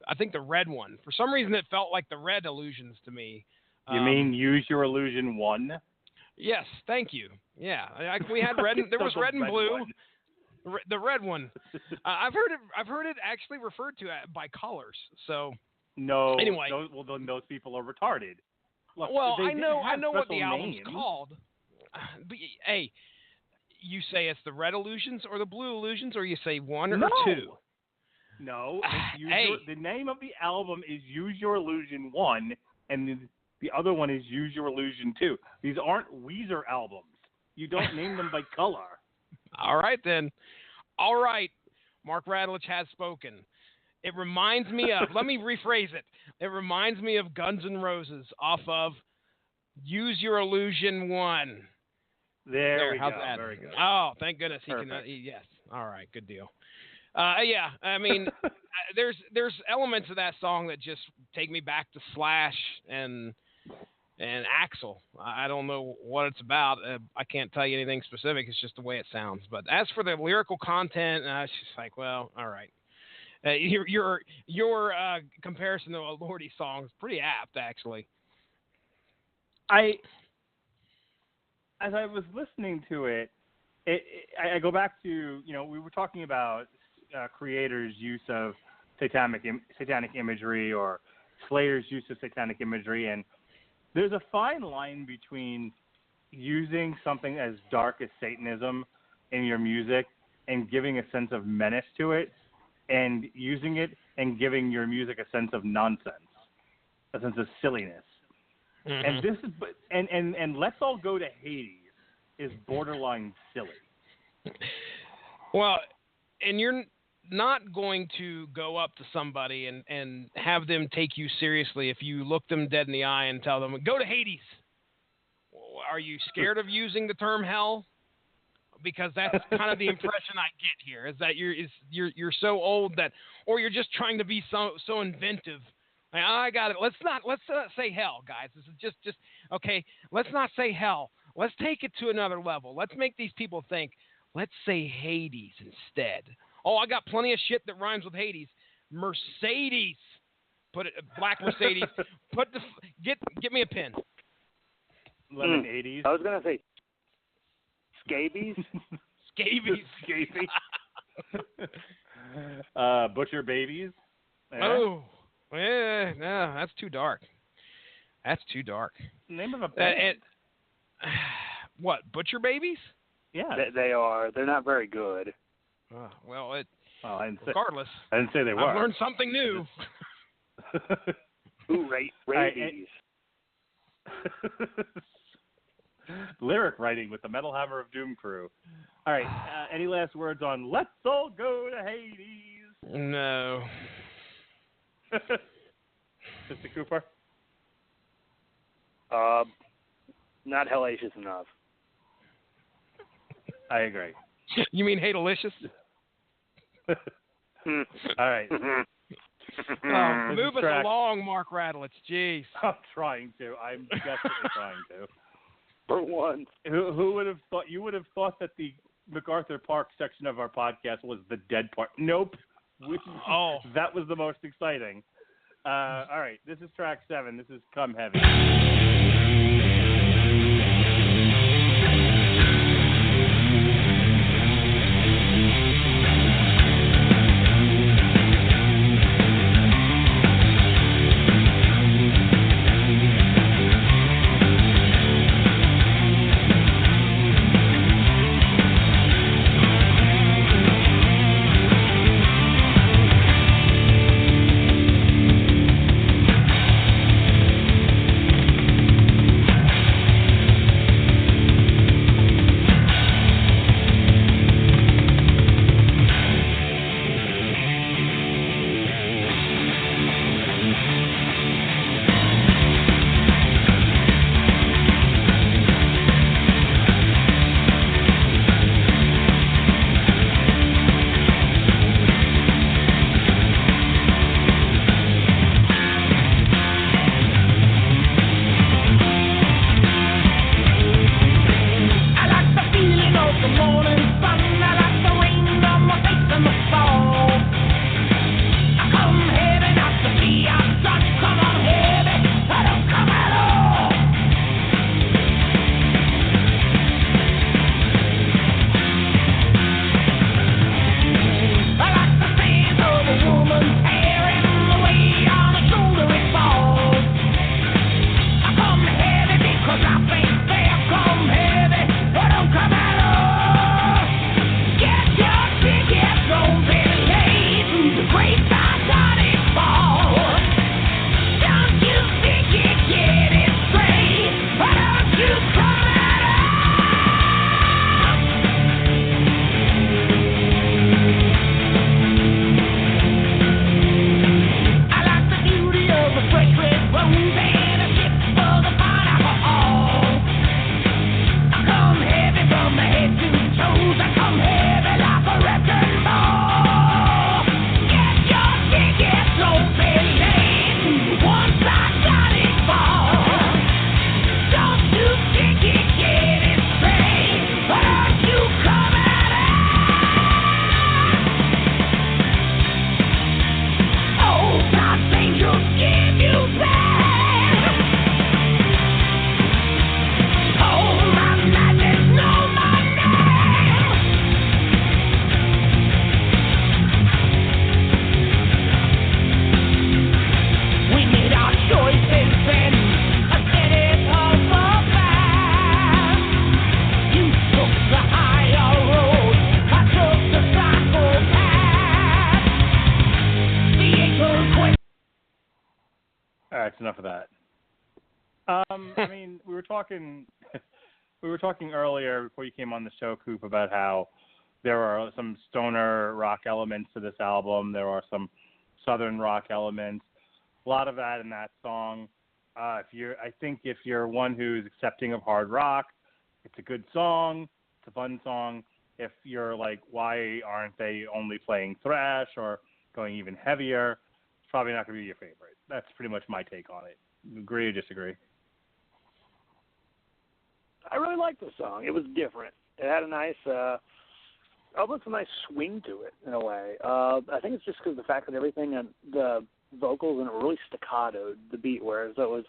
Speaker 5: I think the red one. For some reason it felt like the red Illusions to me.
Speaker 6: You mean Use Your Illusion 1?
Speaker 5: Yes, thank you. Yeah, we had red. There was red and blue. The red one. I've heard it actually referred to by colors. So
Speaker 6: no.
Speaker 5: Anyway,
Speaker 6: then those people are retarded. Look,
Speaker 5: I know what the album's
Speaker 6: names.
Speaker 5: called. But, hey, you say it's the red Illusions or the blue Illusions, or you say one or two?
Speaker 6: No. The name of the album is Use Your Illusion 1, and the other one is Use Your Illusion 2. These aren't Weezer albums. You don't name them by color.
Speaker 5: All right, then. All right. Mark Radulich has spoken. It reminds me of, let me rephrase it. It reminds me of Guns N' Roses off of Use Your Illusion 1.
Speaker 6: There we
Speaker 5: how's
Speaker 6: go.
Speaker 5: That?
Speaker 6: Very good.
Speaker 5: Oh, thank goodness.
Speaker 6: Perfect.
Speaker 5: Yes. All right, good deal. Yeah, I mean, there's elements of that song that just take me back to Slash and Axl. I don't know what it's about. I can't tell you anything specific. It's just the way it sounds. But as for the lyrical content, it's just like, well, all right. Your comparison to a Lordy song is pretty apt, actually.
Speaker 6: As I was listening to it, I go back to, we were talking about creators' use of satanic imagery or Slayer's use of satanic imagery, and there's a fine line between using something as dark as Satanism in your music and giving a sense of menace to it, and using it and giving your music a sense of nonsense, a sense of silliness.
Speaker 5: Mm-hmm.
Speaker 6: And this is, and Let's All Go to Hades is borderline silly.
Speaker 5: Well, and you're not going to go up to somebody and have them take you seriously if you look them dead in the eye and tell them, go to Hades. Are you scared of using the term hell? Because that's kind of the impression I get here, is that you're so old that, or you're just trying to be so inventive. Like, I got it. Let's not say hell, guys. This is just okay. Let's not say hell. Let's take it to another level. Let's make these people think. Let's say Hades instead. Oh, I got plenty of shit that rhymes with Hades. Mercedes. Put it, black Mercedes. Get me a pen.
Speaker 6: Lemon 80s.
Speaker 3: I was gonna say scabies.
Speaker 5: Scabies.
Speaker 6: Butcher babies. Yeah.
Speaker 5: Oh, yeah, no, that's too dark.
Speaker 6: Name of a band.
Speaker 5: What, Butcher Babies?
Speaker 6: Yeah,
Speaker 3: they are. They're not very good.
Speaker 5: Well,
Speaker 6: regardless.
Speaker 5: I
Speaker 6: didn't say they were.
Speaker 5: I've learned something new.
Speaker 3: Ooh, rabies.
Speaker 6: Lyric writing with the Metal Hammer of Doom crew. All right. Any last words on Let's All Go to Hades?
Speaker 5: No.
Speaker 6: Mr. Cooper?
Speaker 3: Not hellacious enough.
Speaker 6: I agree.
Speaker 5: You mean Hadelicious?
Speaker 6: All right.
Speaker 5: Move us along, Mark Radlitz. Jeez.
Speaker 6: I'm trying to. I'm desperately trying to.
Speaker 3: For once.
Speaker 6: Who would have thought? You would have thought that the MacArthur Park section of our podcast was the dead part. Nope. That was the most exciting. All right. This is track 7. This is Come Heavy. Enough of that. I mean, we were talking earlier before you came on the show, Coop, about how there are some stoner rock elements to this album. There are some southern rock elements. A lot of that in that song. I think if you're one who's accepting of hard rock, it's a good song. It's a fun song. If you're like, why aren't they only playing thrash or going even heavier? It's probably not going to be your favorite. That's pretty much my take on it. Agree or disagree?
Speaker 3: I really liked the song. It was different. It had a nice, almost a nice swing to it in a way. I think it's just because of the fact that everything and the vocals and it really staccatoed the beat, whereas it was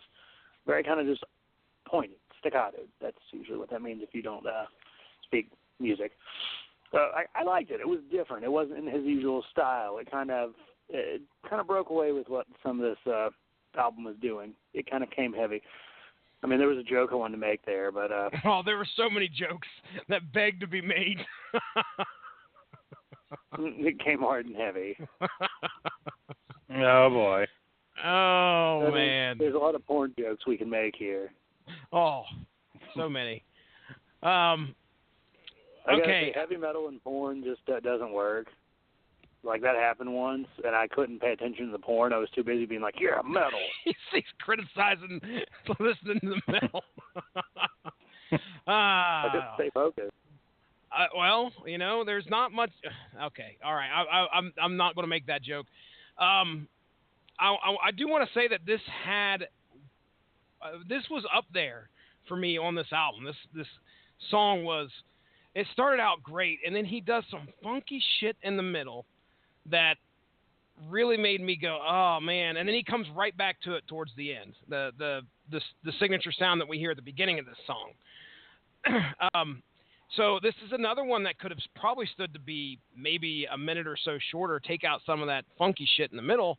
Speaker 3: very kind of just pointed, staccato. That's usually what that means if you don't speak music. So I liked it. It was different. It wasn't in his usual style. It kind of broke away with what some of this album was doing. It kind of came heavy. I mean, there was a joke I wanted to make there, but...
Speaker 5: there were so many jokes that begged to be made.
Speaker 3: It came hard and heavy.
Speaker 6: Oh, boy.
Speaker 5: Oh, man.
Speaker 3: There's a lot of porn jokes we can make here.
Speaker 5: Oh, so many.
Speaker 3: I gotta
Speaker 5: Okay.
Speaker 3: say, heavy metal and porn just doesn't work. Like, that happened once, and I couldn't pay attention to the porn. I was too busy being like, yeah, metal.
Speaker 5: He's criticizing listening to the metal.
Speaker 3: I just stay focused.
Speaker 5: Well, there's not much. Okay, all right. I'm not going to make that joke. I do want to say that this was up there for me on this album. This song was. It started out great, and then he does some funky shit in the middle that really made me go, oh man! And then he comes right back to it towards the end. The signature sound that we hear at the beginning of this song. So this is another one that could have probably stood to be maybe a minute or so shorter, take out some of that funky shit in the middle,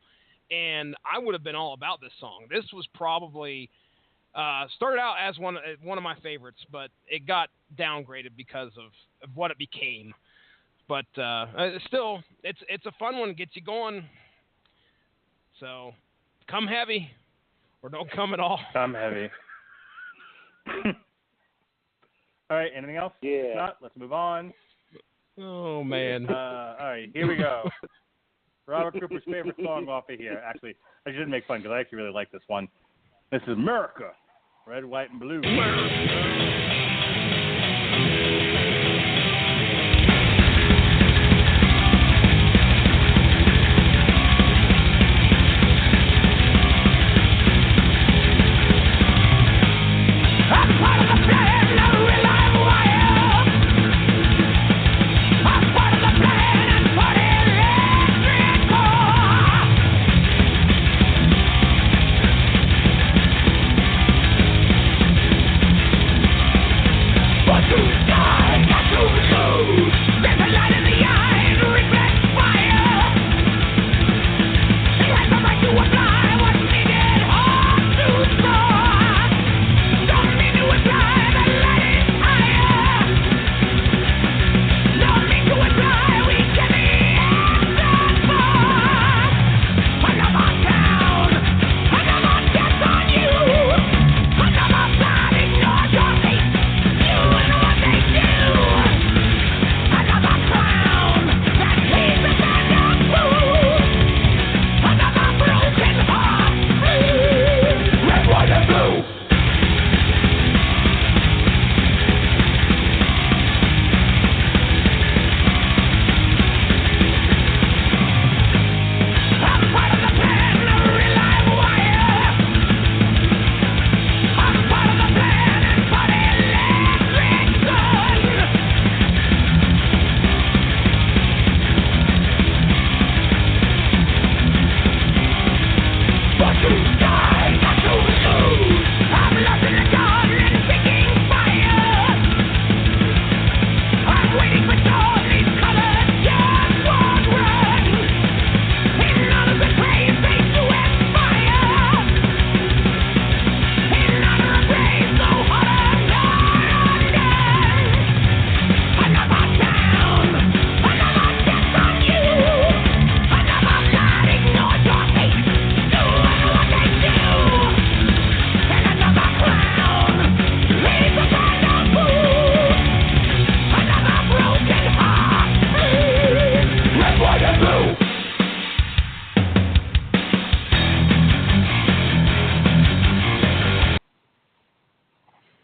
Speaker 5: and I would have been all about this song. This was probably started out as one of my favorites, but it got downgraded because of what it became. But still, it's a fun one. It gets you going. So come heavy or don't come at all.
Speaker 6: Come heavy. All right, anything else?
Speaker 3: Yeah.
Speaker 6: If not, let's move on.
Speaker 5: Oh, man.
Speaker 6: All right, here we go. Robert Cooper's favorite song off of here. Actually, I shouldn't make fun because I actually really like this one. This is America, Red, White, and Blue.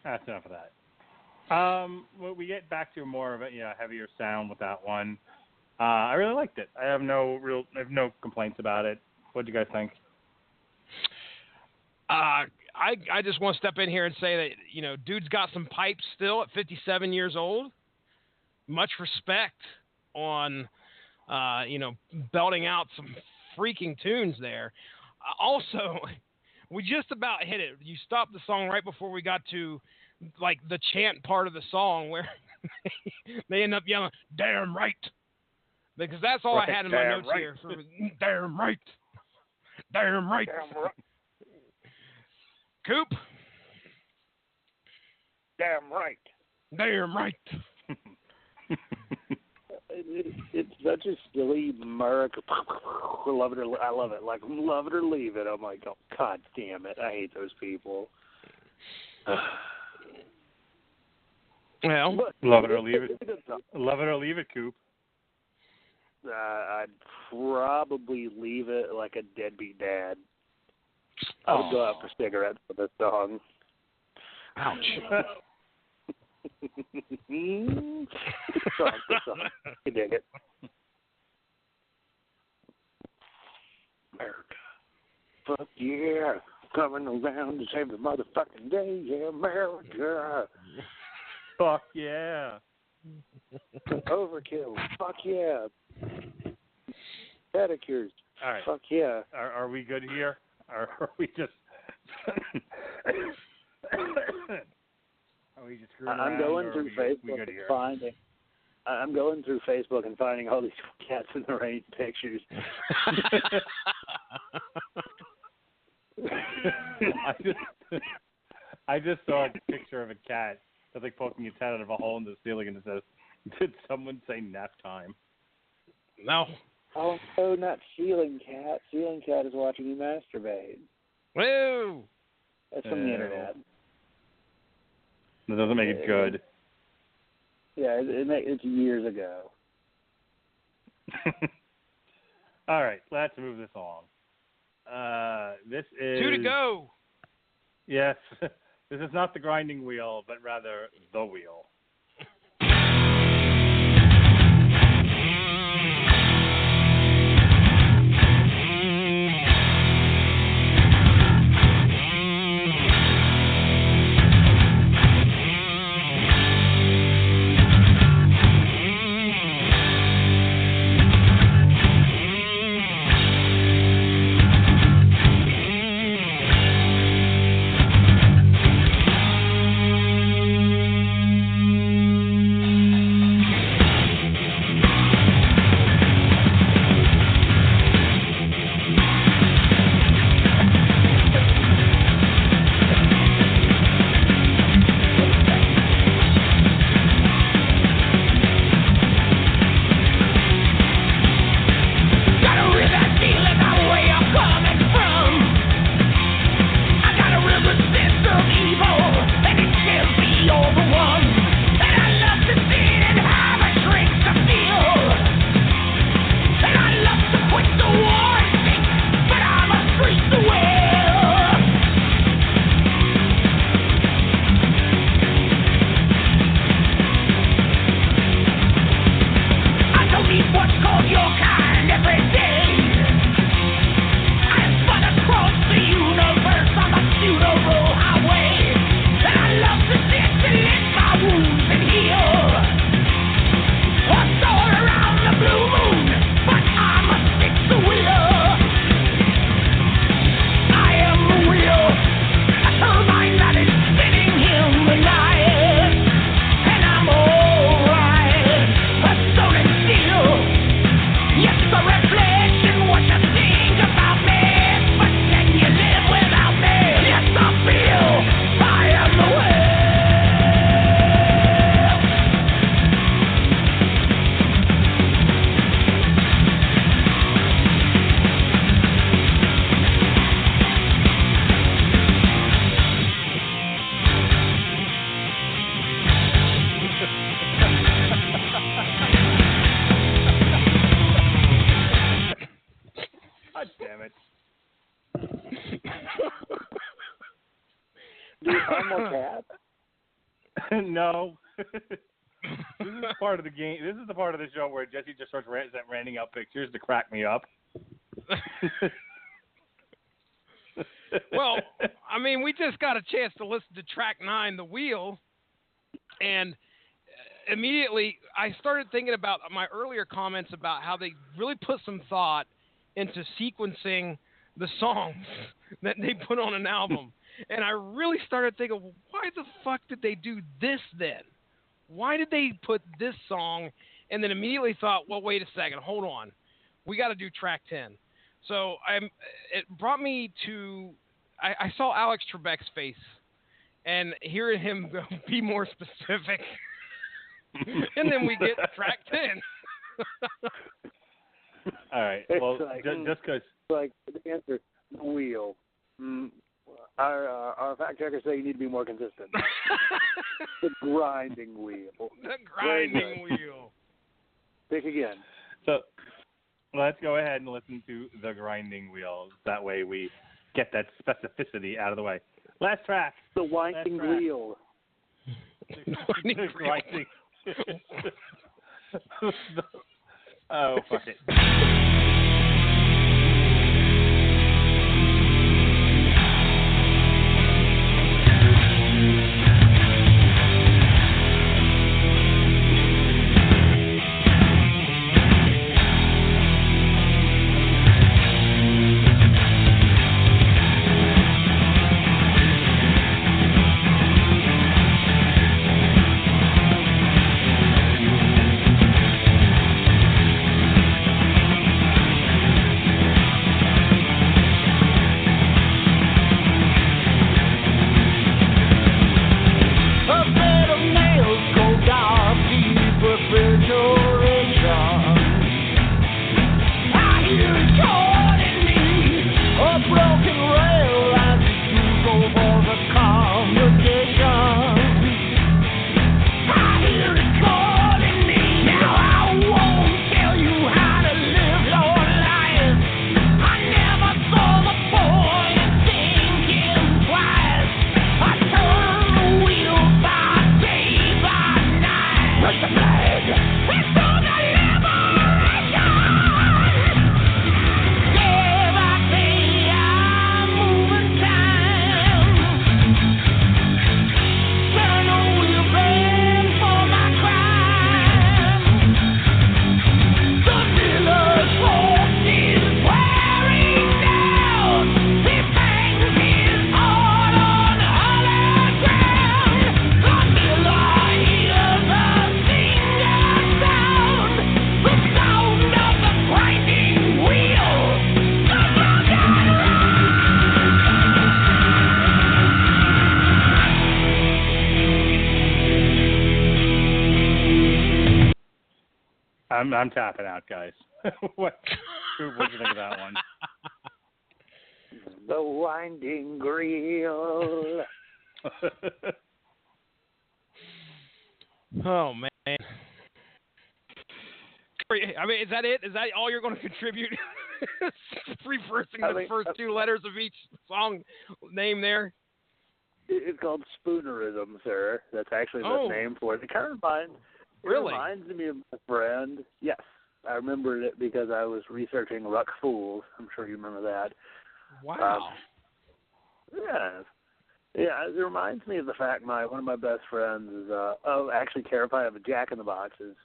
Speaker 6: That's enough of that. We get back to more of a heavier sound with that one. I really liked it. I have no complaints about it. What do you guys think?
Speaker 5: I just want to step in here and say that dude's got some pipes still at 57 years old. Much respect on belting out some freaking tunes there. Also, we just about hit it. You stopped the song right before we got to like the chant part of the song where they end up yelling, "Damn right," because that's all I had in my notes right here. Damn right. Damn right. Damn right. Coop.
Speaker 3: Damn right.
Speaker 5: Damn right.
Speaker 3: It's such a silly America. Love it or I love it. Like love it or leave it. I'm like, oh god damn it! I hate those people.
Speaker 5: Well,
Speaker 6: love it or leave it. Love it or leave it, Coop.
Speaker 3: I'd probably leave it like a deadbeat dad. I would go out for cigarettes for this song.
Speaker 5: Ouch.
Speaker 3: Good song. You dig it. America. Fuck yeah. Coming around to save the motherfucking day. Yeah, America.
Speaker 6: Fuck yeah.
Speaker 3: Overkill. Fuck yeah. Pedicures.
Speaker 6: All right.
Speaker 3: Fuck yeah.
Speaker 6: Are we good here? Or are we just... Are we just screwing
Speaker 3: I'm
Speaker 6: around,
Speaker 3: going
Speaker 6: or
Speaker 3: through
Speaker 6: we
Speaker 3: Facebook
Speaker 6: good
Speaker 3: and
Speaker 6: here?
Speaker 3: finding. I'm going through Facebook and finding all these cats in the rain pictures.
Speaker 6: I just saw a picture of a cat that's like poking its head out of a hole in the ceiling, and it says, "Did someone say nap time?"
Speaker 5: No.
Speaker 3: Oh, no, not Ceiling Cat. Ceiling Cat is watching you masturbate.
Speaker 5: Woo!
Speaker 3: That's from the internet.
Speaker 6: That doesn't make it good.
Speaker 3: Yeah, it's years ago.
Speaker 6: All right, let's move this along. This is
Speaker 5: 2 to go.
Speaker 6: Yes, this is not the grinding wheel, but rather the wheel. No. This is part of the game. This is the part of the show where Jesse just starts ranting out pictures to crack me up.
Speaker 5: Well, I mean, we just got a chance to listen to track 9, The Wheel, and immediately I started thinking about my earlier comments about how they really put some thought into sequencing the songs that they put on an album. And I really started thinking, well, why the fuck did they do this then? Why did they put this song? And then immediately thought, well, wait a second, hold on. We got to do track 10. So it brought me to, I saw Alex Trebek's face, and hearing him go, be more specific. And then we get track 10.
Speaker 6: All right. Well, just because.
Speaker 3: Like, the answer, The Wheel. Our fact checkers say you need to be more consistent. The grinding wheel.
Speaker 5: The grinding wheel.
Speaker 3: Pick again.
Speaker 6: So let's go ahead and listen to The Grinding Wheel. That way we get that specificity out of the way. Last track.
Speaker 3: The winding wheel.
Speaker 6: The grinding. Oh, fuck it. I'm tapping out, guys. What do you think of that one?
Speaker 3: The winding wheel.
Speaker 5: Oh, man. I mean, is that it? Is that all you're going to contribute? Reversing the first two letters of each song name there?
Speaker 3: It's called spoonerism, sir. That's actually the name for it. It kind of reminds me of my friend. Yes, I remembered it because I was researching Ruck Fools. I'm sure you remember that.
Speaker 5: Wow.
Speaker 3: Yeah, it reminds me of the fact one of my best friends is actually terrified of a Jack in the Boxes.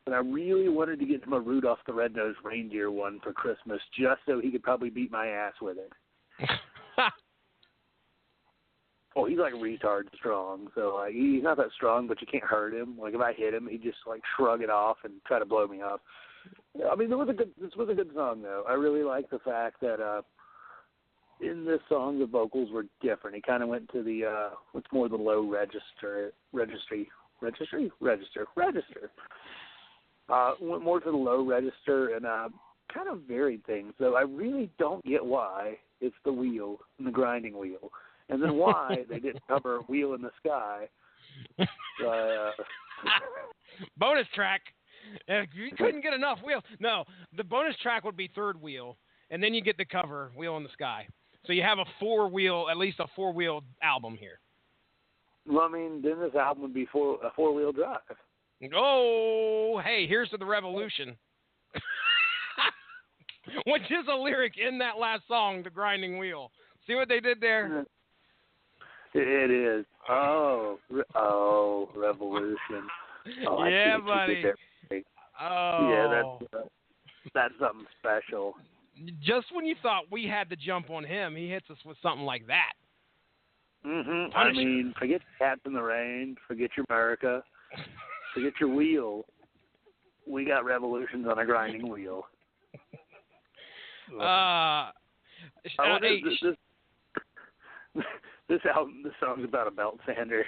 Speaker 3: And I really wanted to get him a Rudolph the Red-Nosed Reindeer one for Christmas just so he could probably beat my ass with it. Oh, he's like retard strong. So he's not that strong, but you can't hurt him. Like if I hit him, he'd just like shrug it off and try to blow me up. I mean, this was a good song though. I really like the fact that in this song the vocals were different. He kind of went to the what's more the low register. Went more to the low register and kind of varied things. So I really don't get why it's the wheel and the grinding wheel. And then why they didn't cover Wheel in the Sky.
Speaker 5: Bonus track. If you couldn't get enough wheel. No, the bonus track would be third wheel, and then you get the cover, Wheel in the Sky. So you have at least a four-wheel album here.
Speaker 3: Well, I mean, then this album would be a four-wheel drive.
Speaker 5: Oh, hey, here's to the revolution. Which is a lyric in that last song, The Grinding Wheel. See what they did there?
Speaker 3: It is. Oh, revolution. Oh,
Speaker 5: yeah, buddy. Oh.
Speaker 3: Yeah, that's something special.
Speaker 5: Just when you thought we had to jump on him, he hits us with something like that.
Speaker 3: Mm-hmm. I mean, forget Cats in the Rain, forget your America, forget your wheel. We got revolutions on a grinding wheel. This song's about a belt sander.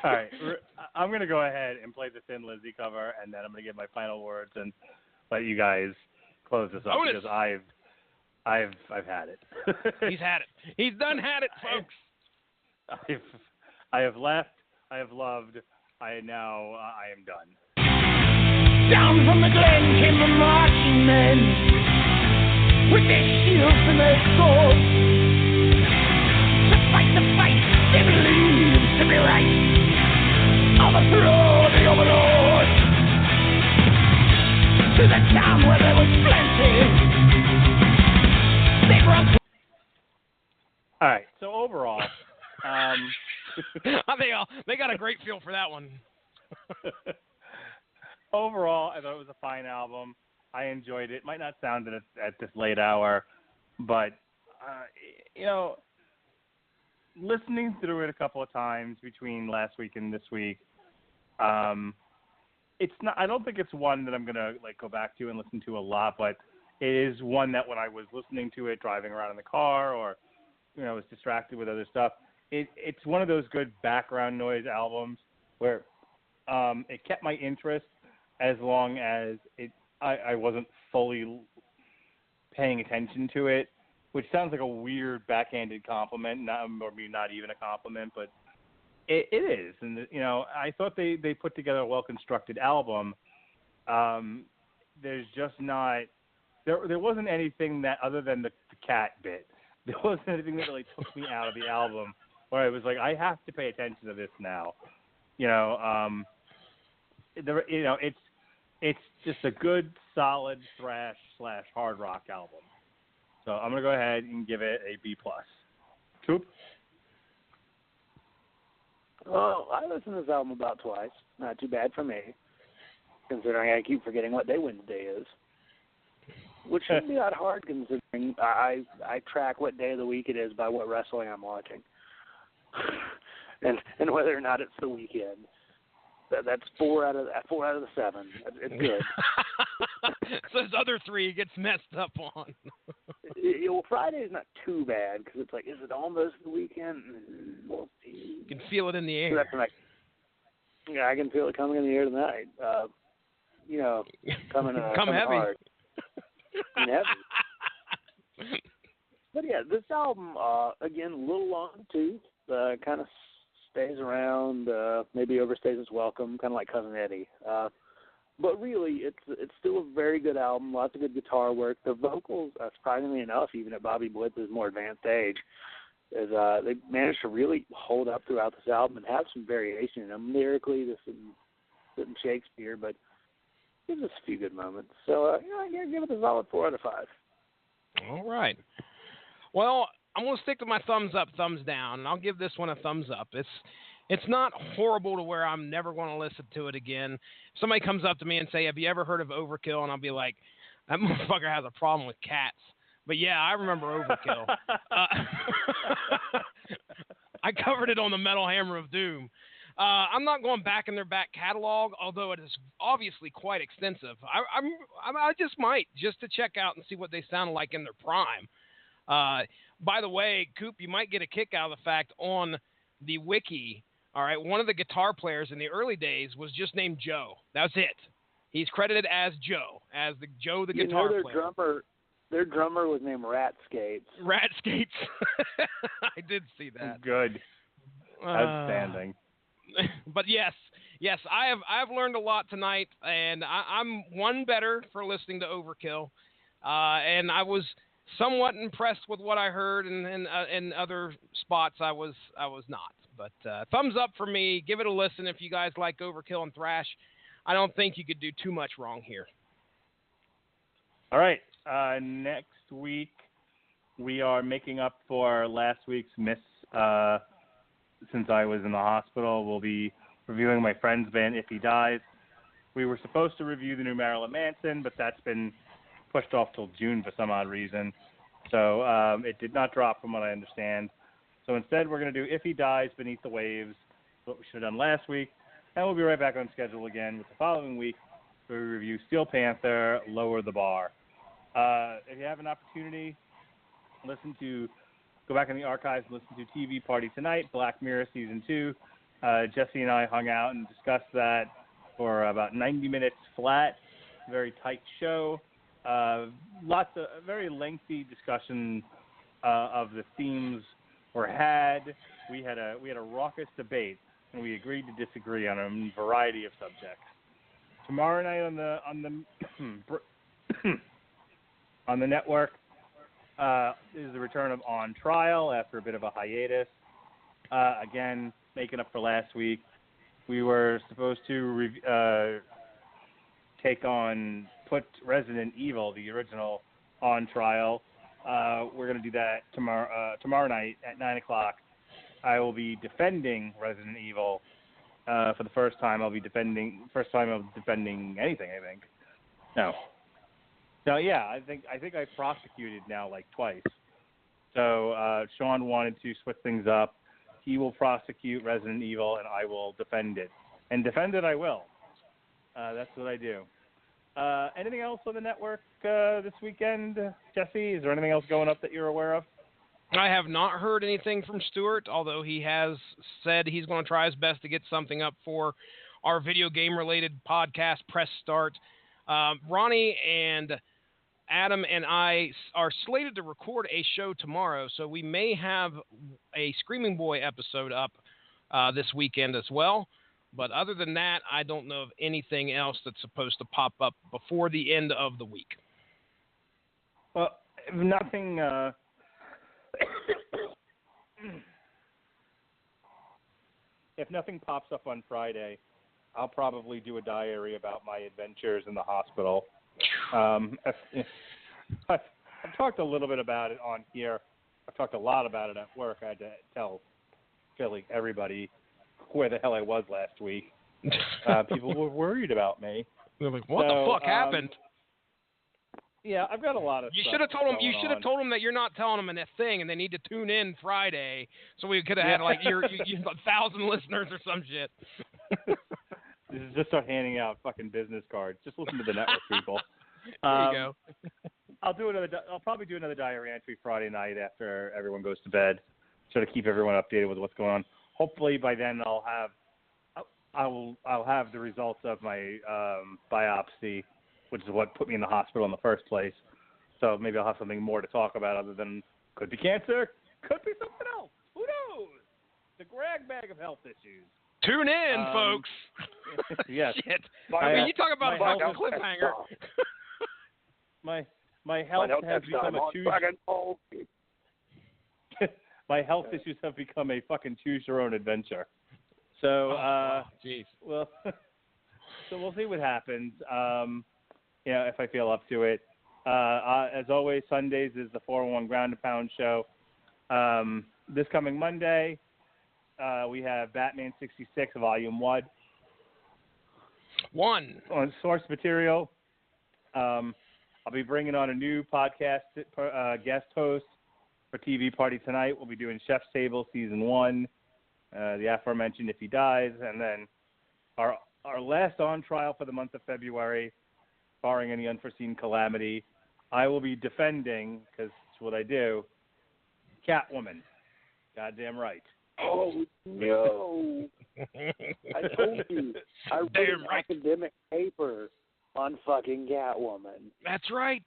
Speaker 6: All right, I'm going to go ahead and play the Thin Lizzy cover, and then I'm going to give my final words and let you guys close this up because I've had it.
Speaker 5: He's had it. He's done had it, folks.
Speaker 6: I have left. I have loved. I am done.
Speaker 7: Down from the glen came the marching men with their shields and their swords to fight the fight they believe to be right. Overthrow the overlords to the town where there was plenty. They brought.
Speaker 6: All right. So overall,
Speaker 5: they got a great feel for that one.
Speaker 6: Overall, I thought it was a fine album. I enjoyed it. Might not sound it at this late hour, but listening through it a couple of times between last week and this week, it's not. I don't think it's one that I'm gonna go back to and listen to a lot, but it is one that when I was listening to it, driving around in the car, or was distracted with other stuff, it's one of those good background noise albums where it kept my interest as long as I wasn't fully paying attention to it, which sounds like a weird backhanded compliment, or maybe not even a compliment, but it is. And I thought they put together a well-constructed album. There's just not there wasn't anything that other than the cat bit. There wasn't anything that really took me out of the album where I was like, I have to pay attention to this now. It's just a good, solid thrash / hard rock album. So I'm gonna go ahead and give it a B+. Coop?
Speaker 3: Well, I listened to this album about twice. Not too bad for me, considering I keep forgetting what day Wednesday is. Which shouldn't be that hard, considering I track what day of the week it is by what wrestling I'm watching, and whether or not it's the weekend. That's 4 out of the 7. It's good.
Speaker 5: So those other 3 he gets messed up on.
Speaker 3: Well, Friday's not too bad because it's like, is it almost the weekend? Well,
Speaker 5: you can feel it in the air.
Speaker 3: That's yeah, I can feel it coming in the air tonight. Coming
Speaker 5: heavy.
Speaker 3: hard. And heavy. But yeah, this album, again, a little long in the tooth, kind of stays around, maybe overstays its welcome, kind of like Cousin Eddie. But really, it's still a very good album, lots of good guitar work. The vocals, surprisingly enough, even at Bobby Blitz's more advanced age, is they managed to really hold up throughout this album and have some variation in them. Lyrically, there's some Shakespeare, but gives us a few good moments. So, I'm going to give it a solid 4 out of 5.
Speaker 5: All right. Well, I'm going to stick to my thumbs up, thumbs down, and I'll give this one a thumbs up. It's not horrible to where I'm never going to listen to it again. If somebody comes up to me and say, have you ever heard of Overkill? And I'll be like, that motherfucker has a problem with cats. But yeah, I remember Overkill. I covered it on the Metal Hammer of Doom. I'm not going back in their back catalog, although it is obviously quite extensive. I just might, just to check out and see what they sound like in their prime. By the way, Coop, you might get a kick out of the fact on the wiki, all right, one of the guitar players in the early days was just named Joe. That's it. He's credited as Joe, the guitar player.
Speaker 3: Their drummer was named Rat Skates.
Speaker 5: Rat Skates. I did see that.
Speaker 6: Good. Outstanding.
Speaker 5: But yes, I've learned a lot tonight, and I'm one better for listening to Overkill, and I was somewhat impressed with what I heard, and in other spots I was not. But thumbs up for me. Give it a listen if you guys like Overkill and thrash. I don't think you could do too much wrong here.
Speaker 6: All right. Next week we are making up for last week's miss. Since I was in the hospital, we'll be reviewing my friend's band If He Dies. We were supposed to review the new Marilyn Manson, but that's been pushed off till June for some odd reason. So it did not drop from what I understand. So instead, we're going to do If He Dies, Beneath the Waves, what we should have done last week. And we'll be right back on schedule again with the following week where we review Steel Panther, Lower the Bar. If you have an opportunity, go back in the archives and listen to TV Party Tonight, Black Mirror Season 2. Jesse and I hung out and discussed that for about 90 minutes flat. Very tight show. Lots of very lengthy discussion of the themes We had a raucous debate, and we agreed to disagree on a variety of subjects. Tomorrow night on the network is the return of On Trial after a bit of a hiatus. Again, making up for last week. We were supposed to put Resident Evil, the original, on trial. We're going to do that tomorrow night at 9 o'clock. I will be defending Resident Evil for the first time. I'll be defending anything, I think. No. So yeah, I think I've prosecuted now like twice. So Sean wanted to switch things up. He will prosecute Resident Evil, and I will defend it. And defend it I will. That's what I do. Anything else on the network this weekend, Jesse? Is there anything else going up that you're aware of?
Speaker 5: I have not heard anything from Stuart, although he has said he's going to try his best to get something up for our video game-related podcast, Press Start. Ronnie and Adam and I are slated to record a show tomorrow, so we may have a Screaming Boy episode up this weekend as well. But other than that, I don't know of anything else that's supposed to pop up before the end of the week.
Speaker 6: Well, if nothing... if nothing pops up on Friday, I'll probably do a diary about my adventures in the hospital. I've talked a little bit about it on here. I've talked a lot about it at work. I had to tell everybody where the hell I was last week. People were worried about me.
Speaker 5: They're like, what the fuck happened?
Speaker 6: Yeah, I've got a lot of.
Speaker 5: You should have told them. You should have told them that you're not telling them a thing, and they need to tune in Friday, so we could have had like your 1,000 listeners or some shit.
Speaker 6: This is just start handing out fucking business cards. Just listen to the network people.
Speaker 5: There you go.
Speaker 6: I'll probably do another diary entry Friday night after everyone goes to bed, sort of keep everyone updated with what's going on. Hopefully by then I'll have the results of my biopsy, which is what put me in the hospital in the first place. So maybe I'll have something more to talk about other than could be cancer, could be something else. Who knows? The grab bag of health issues.
Speaker 5: Tune in, folks.
Speaker 6: Yes.
Speaker 5: Shit. You talk about a fucking cliffhanger.
Speaker 6: My health has become a my health issues have become a fucking choose your own adventure. So,
Speaker 5: jeez.
Speaker 6: Well, so we'll see what happens. If I feel up to it. As always, Sundays is the 401 Ground and Pound show. This coming Monday, we have Batman 66 Volume 1. On source material. I'll be bringing on a new podcast guest host for TV Party Tonight. We'll be doing Chef's Table Season 1, the aforementioned If He Dies, and then our last on trial for the month of February, barring any unforeseen calamity, I will be defending, because it's what I do, Catwoman. Goddamn right.
Speaker 3: Oh, no. I told you. I wrote an academic paper on fucking Catwoman.
Speaker 5: That's right.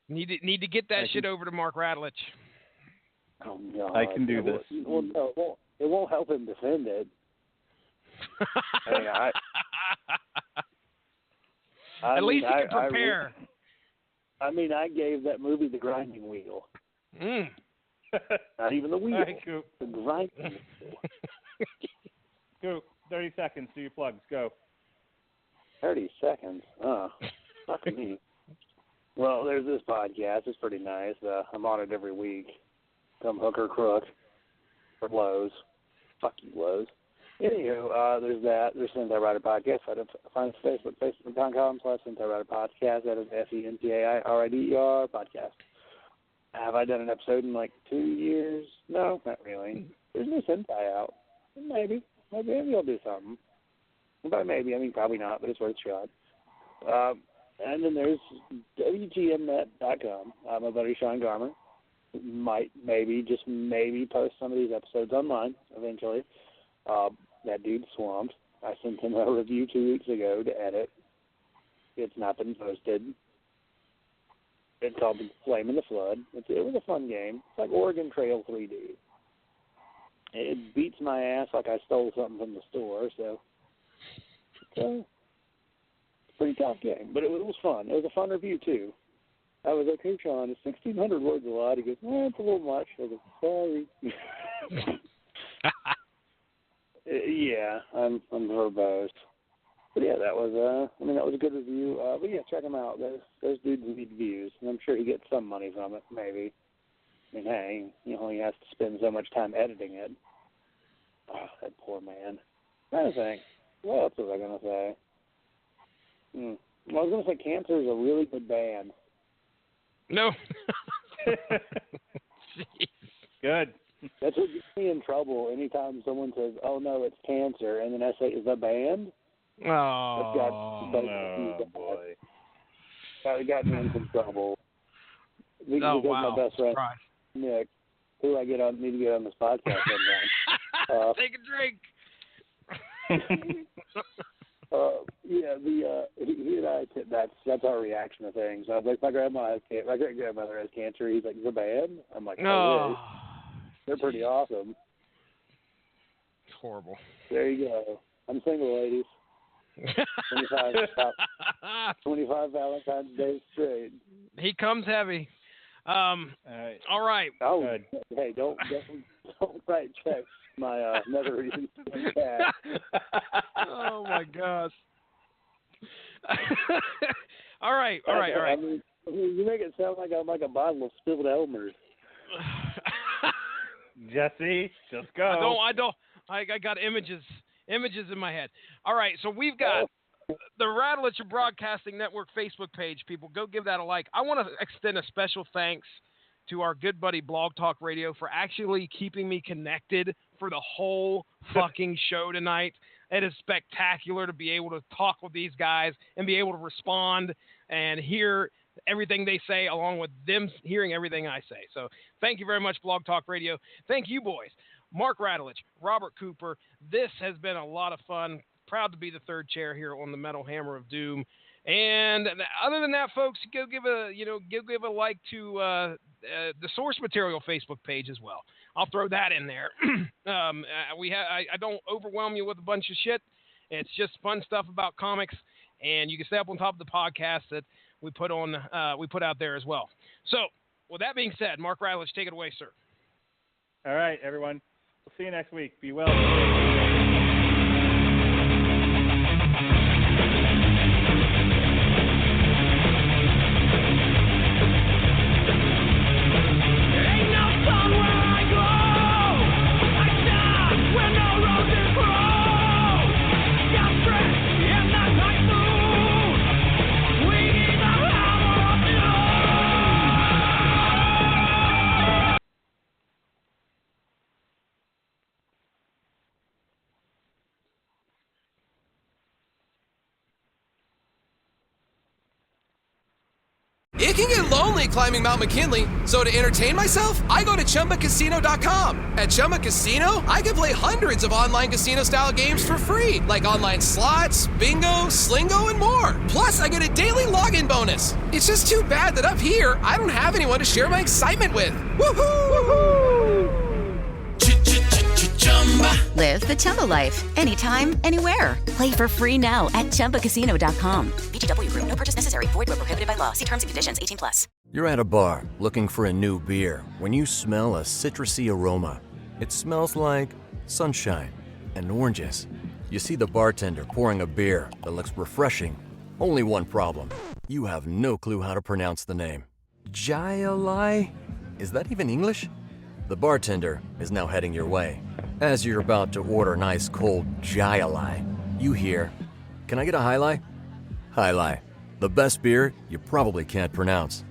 Speaker 5: Need to get that shit over to Mark Radlich.
Speaker 3: Oh, God.
Speaker 6: I can do this.
Speaker 3: Well, no, it won't help him defend it.
Speaker 5: At least he can prepare.
Speaker 3: I gave that movie the grinding wheel. Not even the wheel.
Speaker 6: Right,
Speaker 3: the grinding wheel.
Speaker 6: Go. 30 seconds. Do your plugs. Go.
Speaker 3: 30 seconds? Oh, fuck me. Well, there's this podcast. It's pretty nice. I'm on it every week. Come hook or crook. For Lowe's. Fuck you, Lowe's. Anywho, there's that. There's Sentai Rider Podcast. Find us on Facebook, facebook.com/Sentai Rider Podcast. That is SENTAIRIDER podcast. Have I done an episode in like 2 years? No, not really. There's no Sentai out. Maybe I'll do something. By maybe, probably not, but it's worth a shot. And then there's WGMnet.com. My buddy Sean Garmer might just maybe post some of these episodes online eventually. That dude's swamped. I sent him a review 2 weeks ago to edit. It's not been posted. It's called Flame in the Flood. It was a fun game. It's like Oregon Trail 3D. It beats my ass like I stole something from the store, so it's a pretty tough game. But it was fun. It was a fun review, too. I was like, hey, Sean, is 1,600 words a lot? He goes, it's a little much. I go, sorry. Yeah, I'm verbose. But yeah, that was a good review. But yeah, check him out. Those dudes need views, and I'm sure he gets some money from it, maybe. I mean, hey, he only has to spend so much time editing it. Oh, that poor man. I'm trying to think. What else was I going to say? Well, I was going to say Cancer is a really good band.
Speaker 5: No.
Speaker 6: Good.
Speaker 3: That's what gets me in trouble anytime someone says, oh, no, it's Cancer, and then I say, is the band?
Speaker 5: Oh,
Speaker 6: boy.
Speaker 3: That got me in some trouble.
Speaker 5: Oh, wow.
Speaker 3: My best friend,
Speaker 5: Surprise.
Speaker 3: Nick, who need to get on this podcast sometime.
Speaker 5: Take a drink.
Speaker 3: He and I, that's our reaction to things. I was like, my great grandmother has cancer. He's like, the band? I'm like, oh, they're pretty awesome.
Speaker 5: It's horrible.
Speaker 3: There you go. I'm single, ladies. 25 Valentine's Days straight.
Speaker 5: He comes heavy. All right.
Speaker 3: Oh, good. Hey, don't write checks. My another reason to cash.
Speaker 5: Oh my gosh. All right.
Speaker 3: I mean, you make it sound like I'm like a bottle of spilled Elmer's.
Speaker 6: Jesse, just go.
Speaker 5: I don't. I got images in my head. All right, so we've got the Rattle at Your Broadcasting Network Facebook page. People, go give that a like. I want to extend a special thanks to our good buddy Blog Talk Radio for actually keeping me connected for the whole fucking show tonight. It is spectacular to be able to talk with these guys and be able to respond and hear everything they say along with them hearing everything I say. So thank you very much, Blog Talk Radio. Thank you, boys. Mark Radulich, Robert Cooper. This has been a lot of fun. Proud to be the third chair here on the Metal Hammer of Doom. And other than that, folks, go give a like to the Source Material Facebook page as well. I'll throw that in there. I don't overwhelm you with a bunch of shit. It's just fun stuff about comics, and you can stay up on top of the podcast that we put out there as well. So, with that being said, Mark Radulich, take it away, sir.
Speaker 6: All right, everyone. We'll see you next week. Be well.
Speaker 9: It can get lonely climbing Mount McKinley, so to entertain myself, I go to ChumbaCasino.com. At Chumba Casino, I can play hundreds of online casino-style games for free, like online slots, bingo, Slingo, and more. Plus, I get a daily login bonus. It's just too bad that up here, I don't have anyone to share my excitement with. Woohoo! Woohoo!
Speaker 2: Live the Chumba life. Anytime, anywhere. Play for free now at ChumbaCasino.com. VGW Group. No purchase necessary. Void where prohibited by law. See terms and conditions. 18+.
Speaker 10: You're at a bar looking for a new beer when you smell a citrusy aroma. It smells like sunshine and oranges. You see the bartender pouring a beer that looks refreshing. Only one problem. You have no clue how to pronounce the name. Jai-alai? Is that even English? The bartender is now heading your way. As you're about to order an ice cold Jai-alai, you hear, "Can I get a High-Lai?" High-Lai, the best beer you probably can't pronounce.